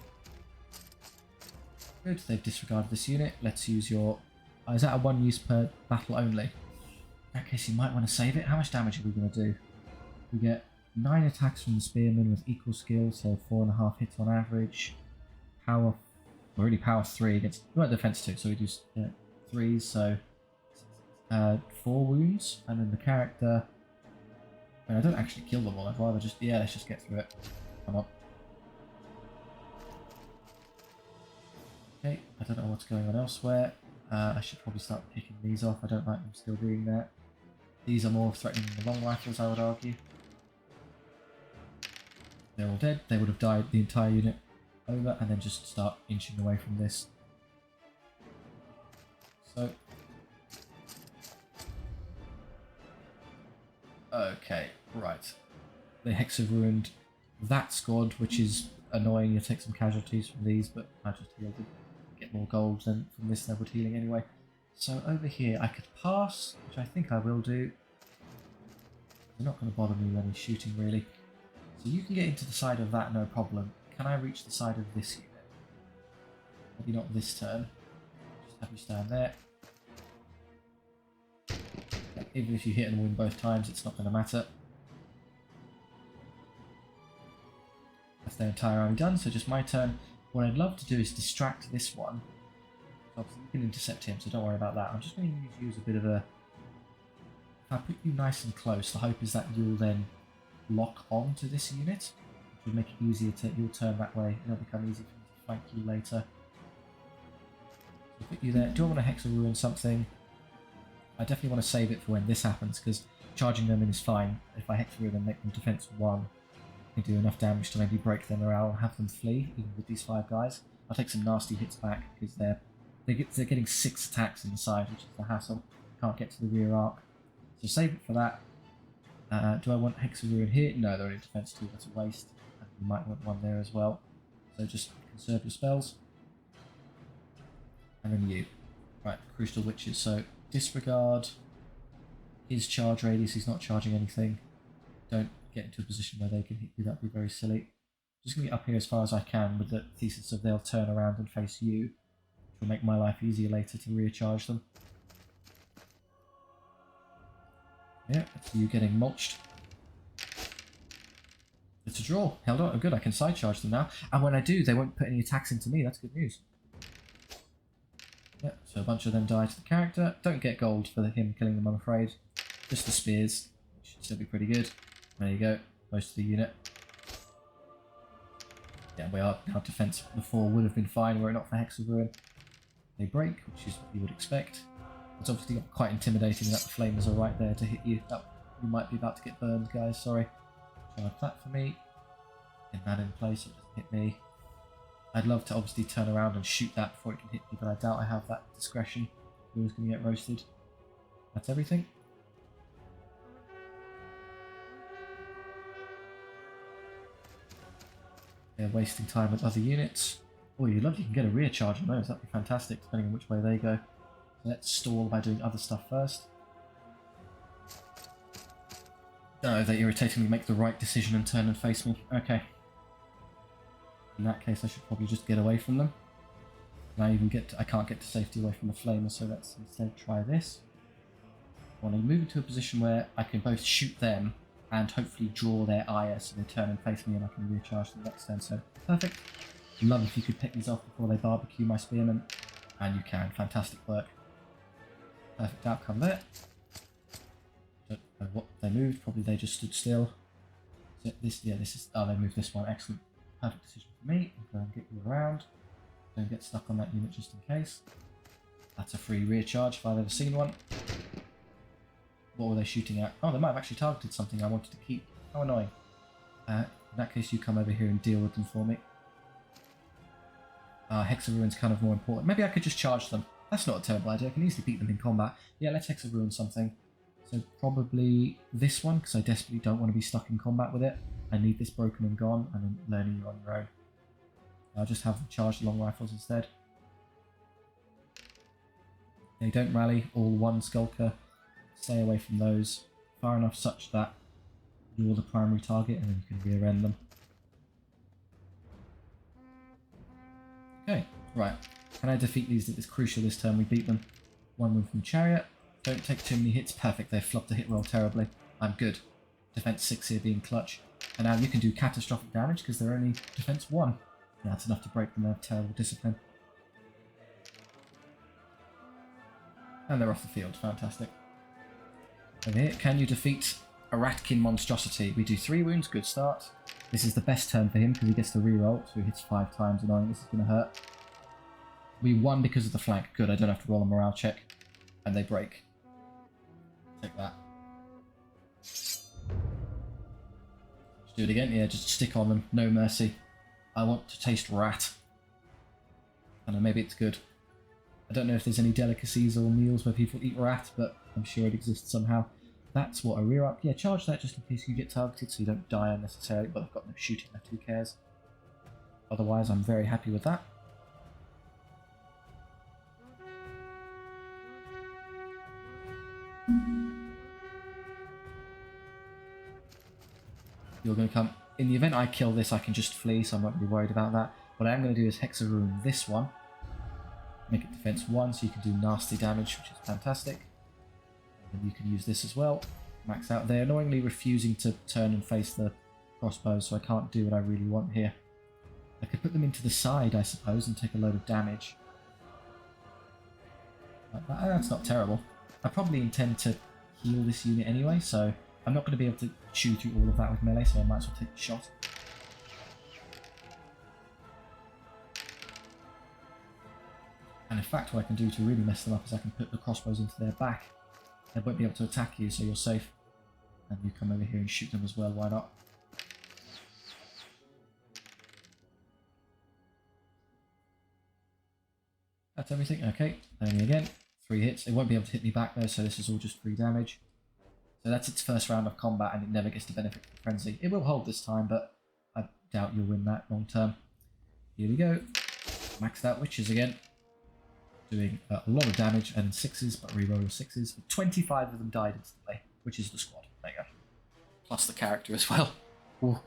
Good, they've disregarded this unit. Let's use your... is that a 1 use per battle only? In that case, you might want to save it. How much damage are we going to do? We get 9 attacks from the spearmen with equal skill, so 4.5 hits on average. Power... We're already power 3 against... We want defense 2, so we do 3s, so... 4 wounds, and then the character... I mean, I don't actually kill them all, I'd rather just... Yeah, let's just get through it. Come on. Okay, I don't know what's going on elsewhere. I should probably start picking these off. I don't like them still being there. These are more threatening than the long rifles, I would argue. They're all dead. They would have died the entire unit over, and then just start inching away from this. So... Okay, right. The Hex have ruined that squad, which is annoying. You'll take some casualties from these, but I just healed them. Get more gold than from this level healing anyway. So over here I could pass, which I think I will do. They're not going to bother me with any shooting really. So you can get into the side of that, no problem. Can I reach the side of this unit? Maybe not this turn. Just have you stand there. Even if you hit and win both times, it's not going to matter. That's their entire army done, so just my turn. What I'd love to do is distract this one. Obviously you can intercept him, so don't worry about that. I'm just going to use you as a bit of a... If I put you nice and close, the hope is that you'll then lock on to this unit, which will make it easier to... You'll turn that way, and it'll become easy for me to flank you later. So put you there. Do I want to Hex or Ruin something? I definitely want to save it for when this happens, because charging them in is fine. If I Hex or Ruin and make them defense 1, I can do enough damage to maybe break their morale and have them flee, even with these 5 guys. I'll take some nasty hits back, because they're getting 6 attacks in the side, which is the hassle. Can't get to the rear arc. So save it for that. Do I want Hex or Ruin here? No, they're in defense 2, that's a waste. And you might want one there as well. So just conserve your spells. And then you. Right, Crucial Witches. So disregard his charge radius, he's not charging anything. Don't get into a position where they can hit you, that'd be very silly. Just going to get up here as far as I can with the thesis of they'll turn around and face you, which will make my life easier later to recharge them. Yeah, that's you getting mulched. It's a draw. Held on. Oh, good, I can side charge them now. And when I do, they won't put any attacks into me. That's good news. Yeah, so a bunch of them die to the character. Don't get gold for him killing them, I'm afraid. Just the spears, which should still be pretty good. There you go. Most of the unit. Yeah, we are now defense before would have been fine were it not for Hex of Ruin. They break, which is what you would expect. It's obviously quite intimidating that the flames are right there to hit you. That You might be about to get burned, guys, sorry. Charge that for me. Get that in place so it doesn't hit me. I'd love to obviously turn around and shoot that before it can hit me, but I doubt I have that discretion. Who's going to get roasted? That's everything. They're wasting time with other units. Oh, you'd love you can get a rear charge on those. That'd be fantastic, depending on which way they go. So let's stall by doing other stuff first. Oh, they irritatingly make the right decision and turn and face me. Okay. In that case, I should probably just get away from them. And I can't get to safety away from the flamer, so let's instead try this. I want to move into a position where I can both shoot them and hopefully draw their ire so they turn and face me and I can recharge the next turn. So perfect. Love if you could pick these off before they barbecue my spearmen. And you can. Fantastic work. Perfect outcome there. Don't know what they moved. Probably they just stood still. So this is... Oh, they moved this one. Excellent. Perfect decision for me. I'm going to get you around. Don't get stuck on that unit just in case. That's a free rear charge if I've ever seen one. What were they shooting at? Oh, they might have actually targeted something I wanted to keep. How annoying. In that case, you come over here and deal with them for me. Hex of Ruin's kind of more important. Maybe I could just charge them. That's not a terrible idea. I can easily beat them in combat. Yeah, let's Hex of Ruin something. So probably this one, because I desperately don't want to be stuck in combat with it. I need this broken and gone, and then learning you on your own. I'll just have them charge the long rifles instead. They don't rally, all one skulker. Stay away from those far enough such that you're the primary target, and then you can rear end them. Okay, right. Can I defeat these? It's crucial this turn we beat them. One win from Chariot. Don't take too many hits. Perfect, they flubbed the hit roll terribly. I'm good. Defense 6 here being clutch. And now you can do catastrophic damage because they're only defense 1. Yeah, that's enough to break them. They have terrible discipline. And they're off the field. Fantastic. Over here, can you defeat a Ratkin monstrosity? We do 3 wounds. Good start. This is the best turn for him because he gets to reroll, so he hits 5 times. Annoying. This is going to hurt. We won because of the flank. Good. I don't have to roll a morale check. And they break. Take that. Let's do it again. Yeah, just stick on them. No mercy. I want to taste rat. I don't know, maybe it's good. I don't know if there's any delicacies or meals where people eat rat, but I'm sure it exists somehow. That's what a rear up. Yeah, charge that just in case you get targeted so you don't die unnecessarily, but I've got no shooting left, who cares? Otherwise, I'm very happy with that. You're going to come... In the event I kill this, I can just flee, so I'm not really worried about that. What I am going to do is Hex of Ruin this one. Make it defense 1, so you can do nasty damage, which is fantastic. And you can use this as well. Max out. They're annoyingly refusing to turn and face the crossbows, so I can't do what I really want here. I could put them into the side, I suppose, and take a load of damage. Like that. That's not terrible. I probably intend to heal this unit anyway, so I'm not going to be able to chew through all of that with melee, so I might as well take the shot. And in fact, what I can do to really mess them up is I can put the crossbows into their back. They won't be able to attack you, so you're safe. And you come over here and shoot them as well, why not? That's everything, okay. Only again, 3 hits. It won't be able to hit me back though, so this is all just free damage. So that's its first round of combat, and it never gets to benefit from Frenzy. It will hold this time, but I doubt you'll win that long term. Here we go. Maxed out witches again. Doing a lot of damage and 6s, but reroll your 6s. 25 of them died instantly, which is the squad. There you go. Plus the character as well. Ooh.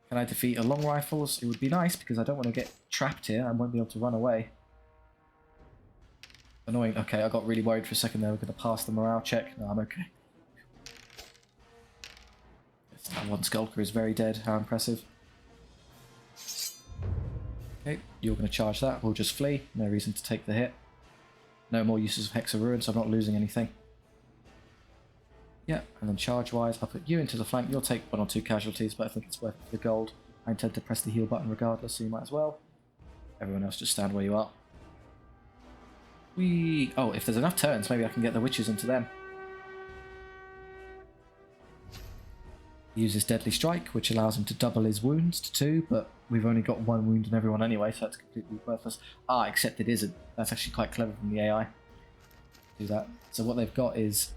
Can I defeat a long rifles? It would be nice because I don't want to get trapped here. I won't be able to run away. Annoying. Okay, I got really worried for a second there. We're going to pass the morale check. No, I'm okay. That one skulker is very dead. How impressive. Okay, you're going to charge that. We'll just flee. No reason to take the hit. No more uses of Hex of Ruin, so I'm not losing anything. Yeah, and then charge-wise, I'll put you into the flank. You'll take 1 or 2 casualties, but I think it's worth it for the gold. I intend to press the heal button regardless, so you might as well. Everyone else just stand where you are. Oh, if there's enough turns, maybe I can get the witches into them. He uses Deadly Strike, which allows him to double his wounds to 2, but we've only got 1 wound on everyone anyway, so that's completely worthless. Ah, except it isn't. That's actually quite clever from the AI. Do that. So what they've got is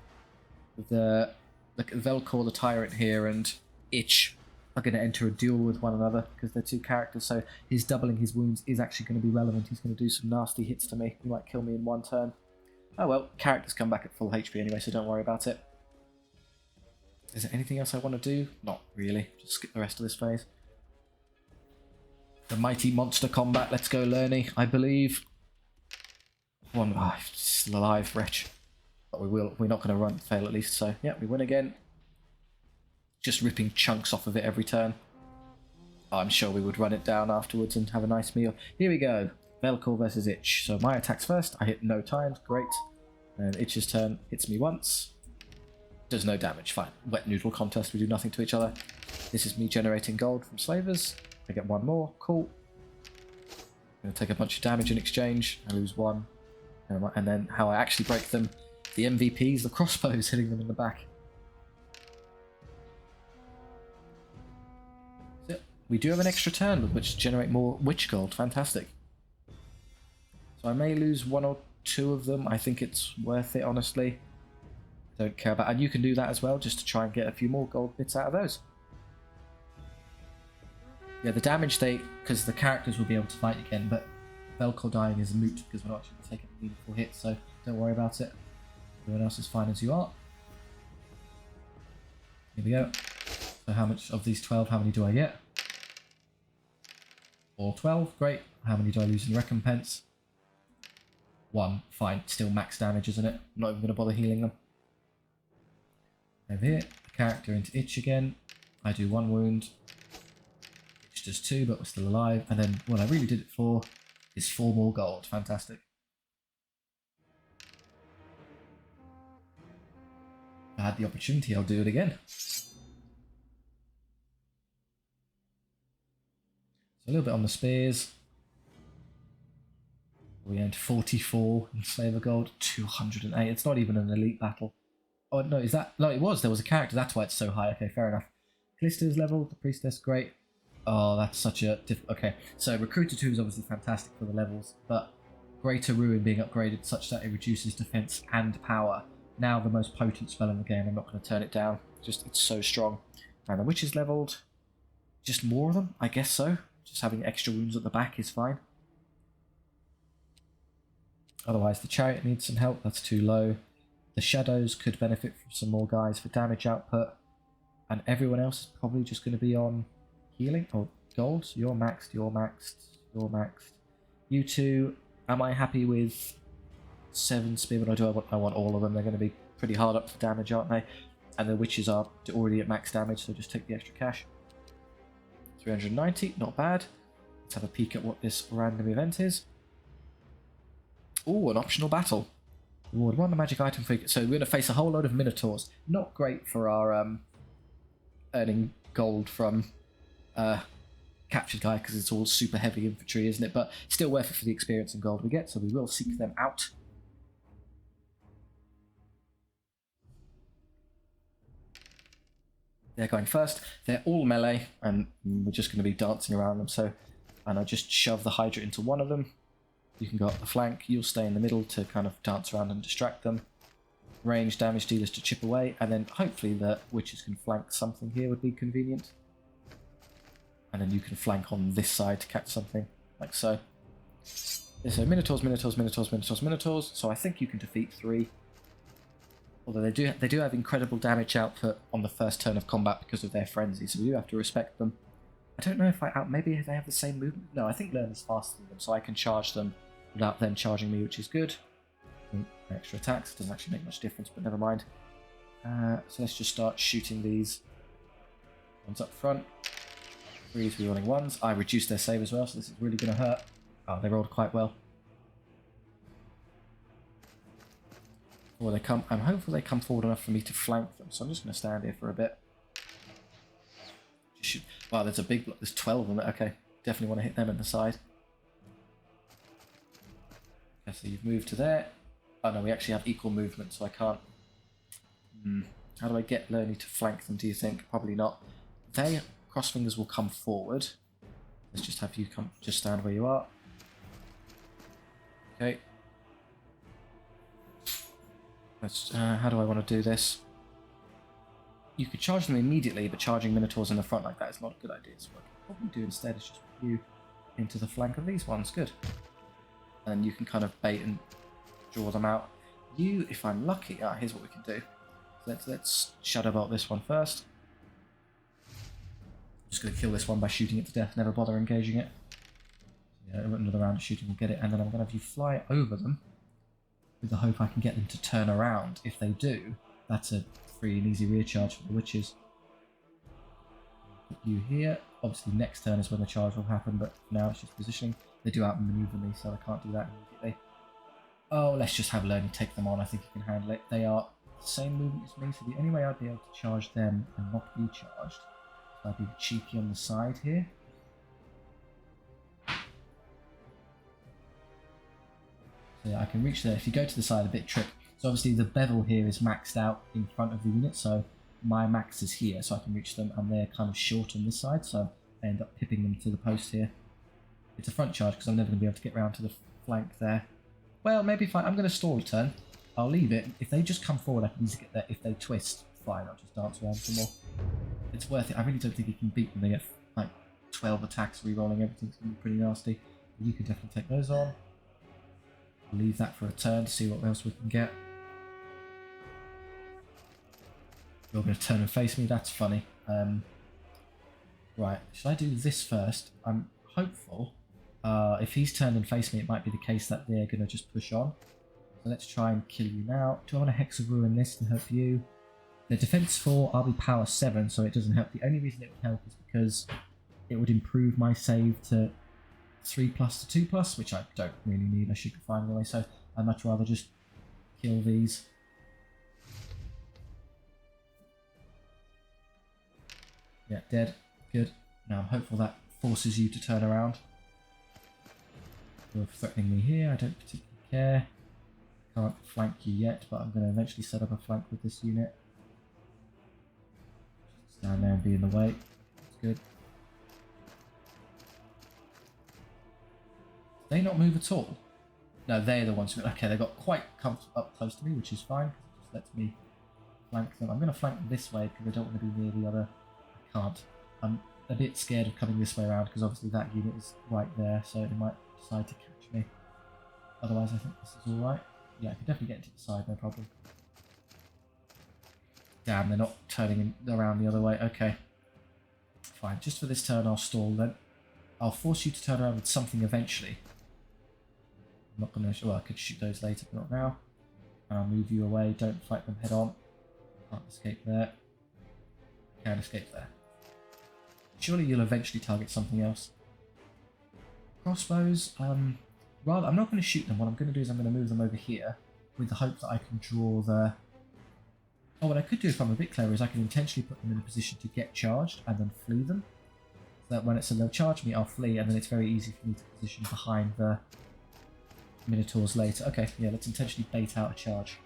the Velcor, the Tyrant here, and Itch are going to enter a duel with one another because they're 2 characters, so his doubling his wounds is actually going to be relevant. He's going to do some nasty hits to me. He might kill me in 1 turn. Oh well, characters come back at full HP anyway, so don't worry about it. Is there anything else I want to do? Not really. Just skip the rest of this phase. The mighty monster combat. Let's go, Lerny. I believe. One. Oh, still alive, wretch. But we will. We're not going to fail at least. So yeah, we win again. Just ripping chunks off of it every turn. Oh, I'm sure we would run it down afterwards and have a nice meal. Here we go. Velcor versus Itch. So my attacks first. I hit no times. Great. And Itch's turn hits me once. Does no damage, fine. Wet noodle contest, we do nothing to each other. This is me generating gold from slavers. I get 1 more, cool. I'm going to take a bunch of damage in exchange. I lose 1. And then how I actually break them. The MVPs, the crossbows hitting them in the back. So we do have an extra turn with which to generate more witch gold, fantastic. So I may lose 1 or 2 of them. I think it's worth it, honestly. Don't care about, and you can do that as well, just to try and get a few more gold bits out of those. Yeah, the damage because the characters will be able to fight again, but Velcor dying is moot because we're not actually taking a meaningful hit, so don't worry about it. Everyone else is fine as you are. Here we go. So how much of these 12, how many do I get? All 12, great. How many do I lose in recompense? 1, fine. Still max damage, isn't it? I'm not even going to bother healing them. Over here, character into Itch again. I do 1 wound. Itch does 2, but we're still alive. And then what I really did it for is 4 more gold. Fantastic. If I had the opportunity, I'll do it again. So a little bit on the spears. We earned 44 in Slaver Gold, 208. It's not even an elite battle. Oh, no, is that... No, it was. There was a character. That's why it's so high. Okay, fair enough. Callista's level. The Priestess, great. Oh, that's such a... Okay, so Recruiter 2 is obviously fantastic for the levels, but Greater Ruin being upgraded such that it reduces defense and power. Now the most potent spell in the game. I'm not going to turn it down. Just, it's so strong. And the Witch is leveled. Just more of them? I guess so. Just having extra wounds at the back is fine. Otherwise, the Chariot needs some help. That's too low. The Shadows could benefit from some more guys for damage output. And everyone else is probably just going to be on healing. Oh, gold. You're maxed, you're maxed, you're maxed. You two, am I happy with 7 spearmen? Or do I want all of them? They're going to be pretty hard up for damage, aren't they? And the Witches are already at max damage, so just take the extra cash. 390, not bad. Let's have a peek at what this random event is. Oh, an optional battle. Reward 1, a magic item for... So we're going to face a whole load of Minotaurs. Not great for our earning gold from captured guy, because it's all super heavy infantry, isn't it? But still worth it for the experience and gold we get, so we will seek them out. They're going first. They're all melee, and we're just going to be dancing around them. So, and I just shove the Hydra into one of them. You can go up the flank. You'll stay in the middle to kind of dance around and distract them. Range damage dealers to chip away, and then hopefully the witches can flank something here would be convenient. And then you can flank on this side to catch something, like so. So Minotaurs, Minotaurs, Minotaurs, Minotaurs, Minotaurs. So I think you can defeat 3. Although they do have incredible damage output on the first turn of combat because of their frenzy, so we do have to respect them. I don't know if maybe they have the same movement. No, I think Learn is faster than them, so I can charge them without them charging me, which is good. Extra attacks doesn't actually make much difference, but never mind. So let's just start shooting these ones up front. 3 rerolling 1s. I reduced their save as well, so this is really going to hurt. Oh, they rolled quite well. Or they come. I'm hopeful they come forward enough for me to flank them, so I'm just going to stand here for a bit. Wow, there's a big block. There's 12 of them. Okay, definitely want to hit them in the side. Okay, so you've moved to there. Oh no, we actually have equal movement, so I can't. How do I get Lerny to flank them, do you think? Probably not. They, Crossfingers, will come forward. Let's just have you come, just stand where you are. Okay. Let's, how do I want to do this? You could charge them immediately, but charging Minotaurs in the front like that is not a good idea. So what I could probably do instead is just put you into the flank of these ones. Good. And you can kind of bait and draw them out. You, if I'm lucky, here's what we can do. Let's Shadow Bolt this one first. Just going to kill this one by shooting it to death, never bother engaging it. Yeah, another round of shooting will get it, and then I'm going to have you fly over them with the hope I can get them to turn around. If they do, that's a free and easy rear charge for the witches. Put you here. Obviously next turn is when the charge will happen, but for now it's just positioning. They do outmaneuver me, so I can't do that immediately. Oh, let's just have Lerny take them on. I think you can handle it. They are the same movement as me, so the only way I'd be able to charge them and not be charged, so I'd be cheeky on the side here. So yeah, I can reach there. If you go to the side, a bit trick. So obviously the bevel here is maxed out in front of the unit, so my max is here, so I can reach them, and they're kind of short on this side, so I end up pipping them to the post here. It's a front charge because I'm never going to be able to get round to the flank there. Well, maybe if I'm going to stall a turn. I'll leave it. If they just come forward, I can easily get there. If they twist, fine, I'll just dance around some more. It's worth it. I really don't think you can beat them. They get like 12 attacks, re-rolling everything's going to be pretty nasty. You can definitely take those on. Leave that for a turn to see what else we can get. You're going to turn and face me? That's funny. Right, should I do this first? I'm hopeful. If he's turned and faced me, it might be the case that they're going to just push on. So let's try and kill you now. Do I want to Hex of Ruin this to help you? They're defense 4, I'll be power 7, so it doesn't help. The only reason it would help is because it would improve my save to 3+ to 2+, which I don't really need. I should be fine anyway, so I'd much rather just kill these. Yeah, dead. Good. Now I'm hopeful that forces you to turn around. You're threatening me here, I don't particularly care. Can't flank you yet, but I'm going to eventually set up a flank with this unit. Just stand there and be in the way. That's good. They not move at all? No, they're the ones who... Okay, they got quite up close to me, which is fine, because it just lets me flank them. I'm going to flank them this way, because I don't want to be near the other... I can't. I'm a bit scared of coming this way around, because obviously that unit is right there, so it might decide to catch me. Otherwise, I think this is alright. Yeah, I can definitely get into the side, no problem. Damn, they're not turning around the other way. Okay. Fine, just for this turn I'll stall then. I'll force you to turn around with something eventually. I'm not going to... Well, I could shoot those later, but not now. And I'll move you away. Don't fight them head on. Can't escape there. Can escape there. Surely you'll eventually target something else. Crossbows, rather, I'm not going to shoot them. What I'm going to do is I'm going to move them over here with the hope that I can draw the... Oh, what I could do if I'm a bit clever is I can intentionally put them in a position to get charged and then flee them. So that when they'll charge me, I'll flee, and then it's very easy for me to position behind the Minotaurs later. Okay, yeah, let's intentionally bait out a charge.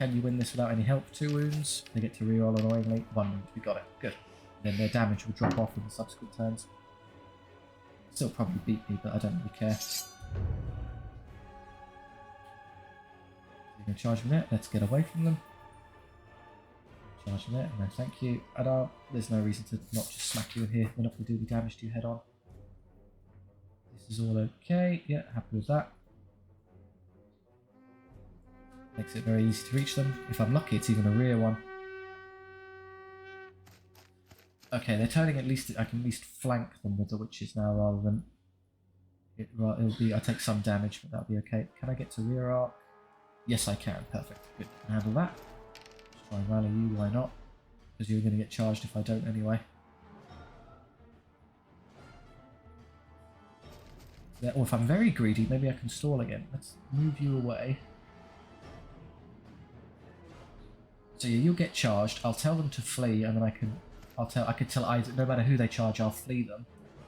Can you win this without any help? 2 wounds. They get to reroll annoyingly. 1 wound. We got it. Good. Then their damage will drop off in the subsequent turns. Still probably beat me, but I don't really care. You're going to charge them there. Let's get away from them. Charge them there. No, thank you. And there's no reason to not just smack you in here. They're not going to do the damage to you head on. This is all okay. Yeah, happy with that. Makes it very easy to reach them. If I'm lucky, it's even a rear one. Okay, they're turning. At least I can at least flank them with the witches now, rather than it'll be. I take some damage, but that'll be okay. Can I get to rear arc? Yes, I can. Perfect. Good. Can handle that. Just try and rally you. Why not? Because you're going to get charged if I don't anyway. Yeah, or if I'm very greedy, maybe I can stall again. Let's move you away. So yeah, you'll get charged. I'll tell them to flee, and then I could tell either, no matter who they charge, I'll flee them.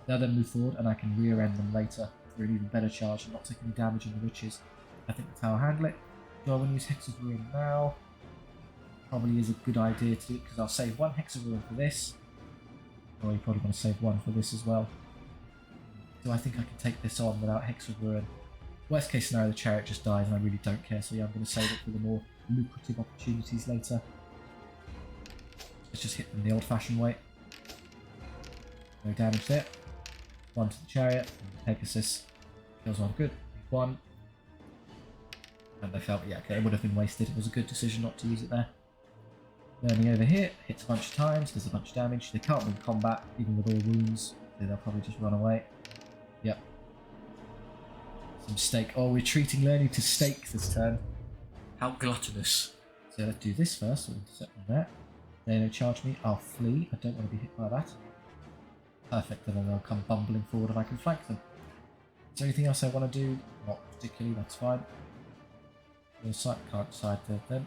They'll then move forward, and I can rear end them later for an even better charge and not take any damage in the witches. I think that's how I'll handle it. Do I want to use Hex of Ruin now? probably is a good idea to do it, because I'll save 1 Hex of Ruin for this. Or you probably want to save 1 for this as well. So I think I can take this on without Hex of Ruin. Worst case scenario, the chariot just dies and I really don't care, so yeah, I'm going to save it for the more lucrative opportunities later. Let's just hit them the old-fashioned way. No damage there. 1 to the chariot, and Pegasus kills 1. Good. 1. And they felt, yeah, okay, it would have been wasted. It was a good decision not to use it there. Learning over here, hits a bunch of times, does a bunch of damage. They can't win combat, even with all wounds, so they'll probably just run away. Yep. Some stake. Oh, we're treating learning to stake this turn. How gluttonous. So let's do this first. We'll intercept them there. They don't charge me. I'll flee. I don't want to be hit by that. Perfect. And then they'll come bumbling forward and I can flank them. Is there anything else I want to do? Not particularly. That's fine. The side can't side third then.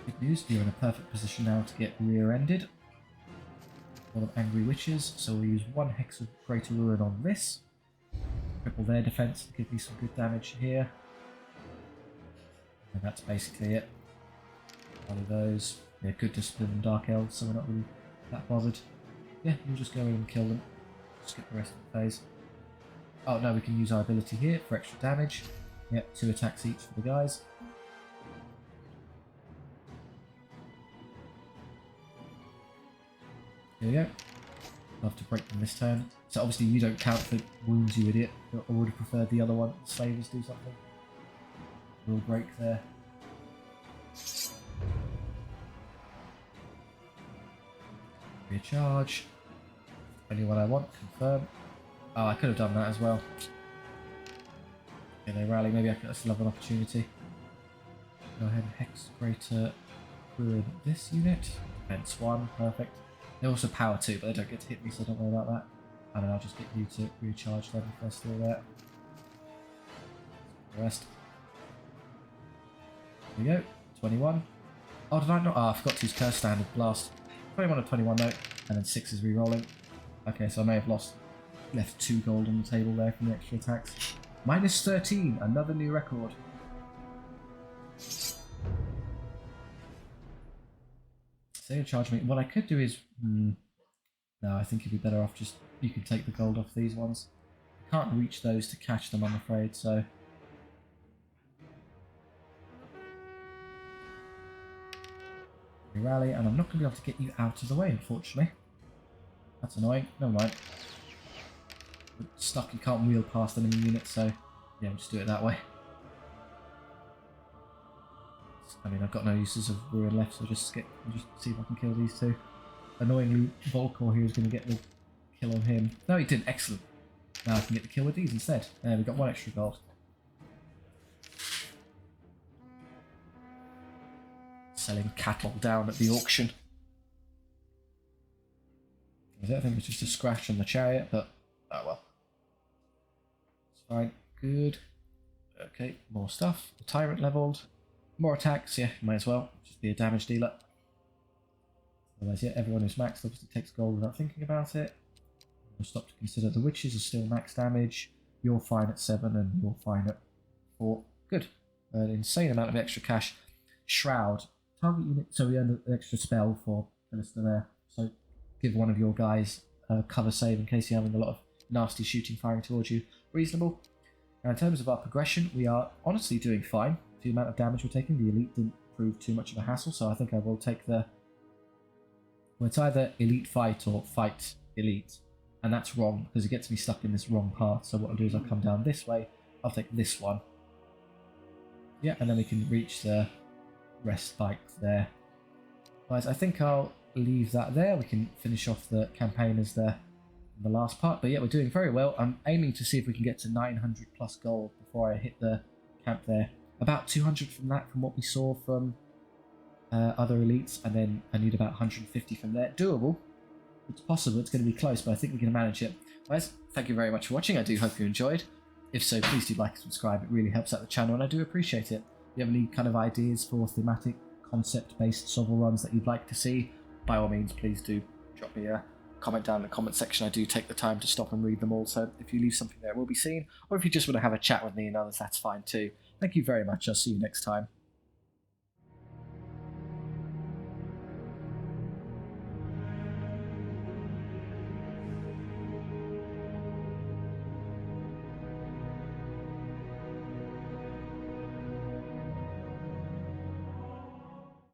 Good news. You're in a perfect position now to get rear-ended. A lot of angry witches, so we'll use 1 Hex of Greater Ruin on this. Cripple their defense to give me some good damage here. And that's basically it. One of those. Yeah, good discipline and Dark Elves, so we're not really that bothered. Yeah, we'll just go in and kill them. Skip the rest of the phase. Oh no, we can use our ability here for extra damage. Yep, 2 attacks each for the guys. Here we go. Love to break them this turn. So obviously you don't count for wounds, you idiot. I would have preferred the other one. Slavers do something. We'll break there. Recharge. Only one I want. Confirm. Oh, I could have done that as well. Okay, they rally. Maybe I still have an opportunity. Go ahead and Hex Greater Ruin this unit. Defense 1. Perfect. They also power 2, but they don't get to hit me, so don't worry about that. And then I'll just get you to recharge them if they're still there. The rest. There we go. 21. Oh, did I not? Oh, I forgot to use Curse Standard Blast. 21 or 21 note, and then 6 is re-rolling. Okay, so I may have left 2 gold on the table there from the extra attacks. Minus 13, another new record. So you charge me. What I could do is... no, I think you'd be better off just... You can take the gold off these ones. Can't reach those to catch them, I'm afraid, so... Rally, and I'm not going to be able to get you out of the way, unfortunately. That's annoying. Never mind. We're stuck, you can't wheel past enemy units, so... Yeah, we'll just do it that way. I mean, I've got no uses of Ruin left, so just see if I can kill these 2. Annoyingly, Volkor here is going to get the kill on him. No, he didn't. Excellent. Now I can get the kill with these instead. There, we got 1 extra gold. Selling cattle down at the auction. I don't think it was just a scratch on the chariot, but oh well. It's fine. Good. Okay, more stuff. The tyrant leveled. More attacks, yeah, might as well. Just be a damage dealer. Otherwise, yeah, everyone who's maxed obviously takes gold without thinking about it. We'll stop to consider the witches are still max damage. You're fine at 7 and you're fine at 4. Good. An insane amount of extra cash. Shroud. Target unit, so we earn an extra spell for Philister there. So give one of your guys a cover save in case you're having a lot of nasty shooting firing towards you. Reasonable. Now in terms of our progression, we are honestly doing fine. The amount of damage we're taking, the elite didn't prove too much of a hassle, so I think I will take the... Well, it's either elite fight or fight elite, and that's wrong because it gets me stuck in this wrong path. So what I'll do is I'll come down this way, I'll take this one. Yeah, and then we can reach the respite there. Guys, I think I'll leave that there. We can finish off the campaign as the last part, but yeah, we're doing very well. I'm aiming to see if we can get to 900 plus gold before I hit the camp there. About 200 from that, from what we saw from other elites, and then I need about 150 from there. Doable. It's possible, it's going to be close, but I think we're going to manage it. Guys, thank you very much for watching. I do hope you enjoyed. If so, please do like and subscribe. It really helps out the channel, and I do appreciate it. If you have any kind of ideas for thematic, concept-based SOVL runs that you'd like to see, by all means, please do drop me a comment down in the comment section. I do take the time to stop and read them all, so if you leave something there, it will be seen. Or if you just want to have a chat with me and others, that's fine too. Thank you very much. I'll see you next time.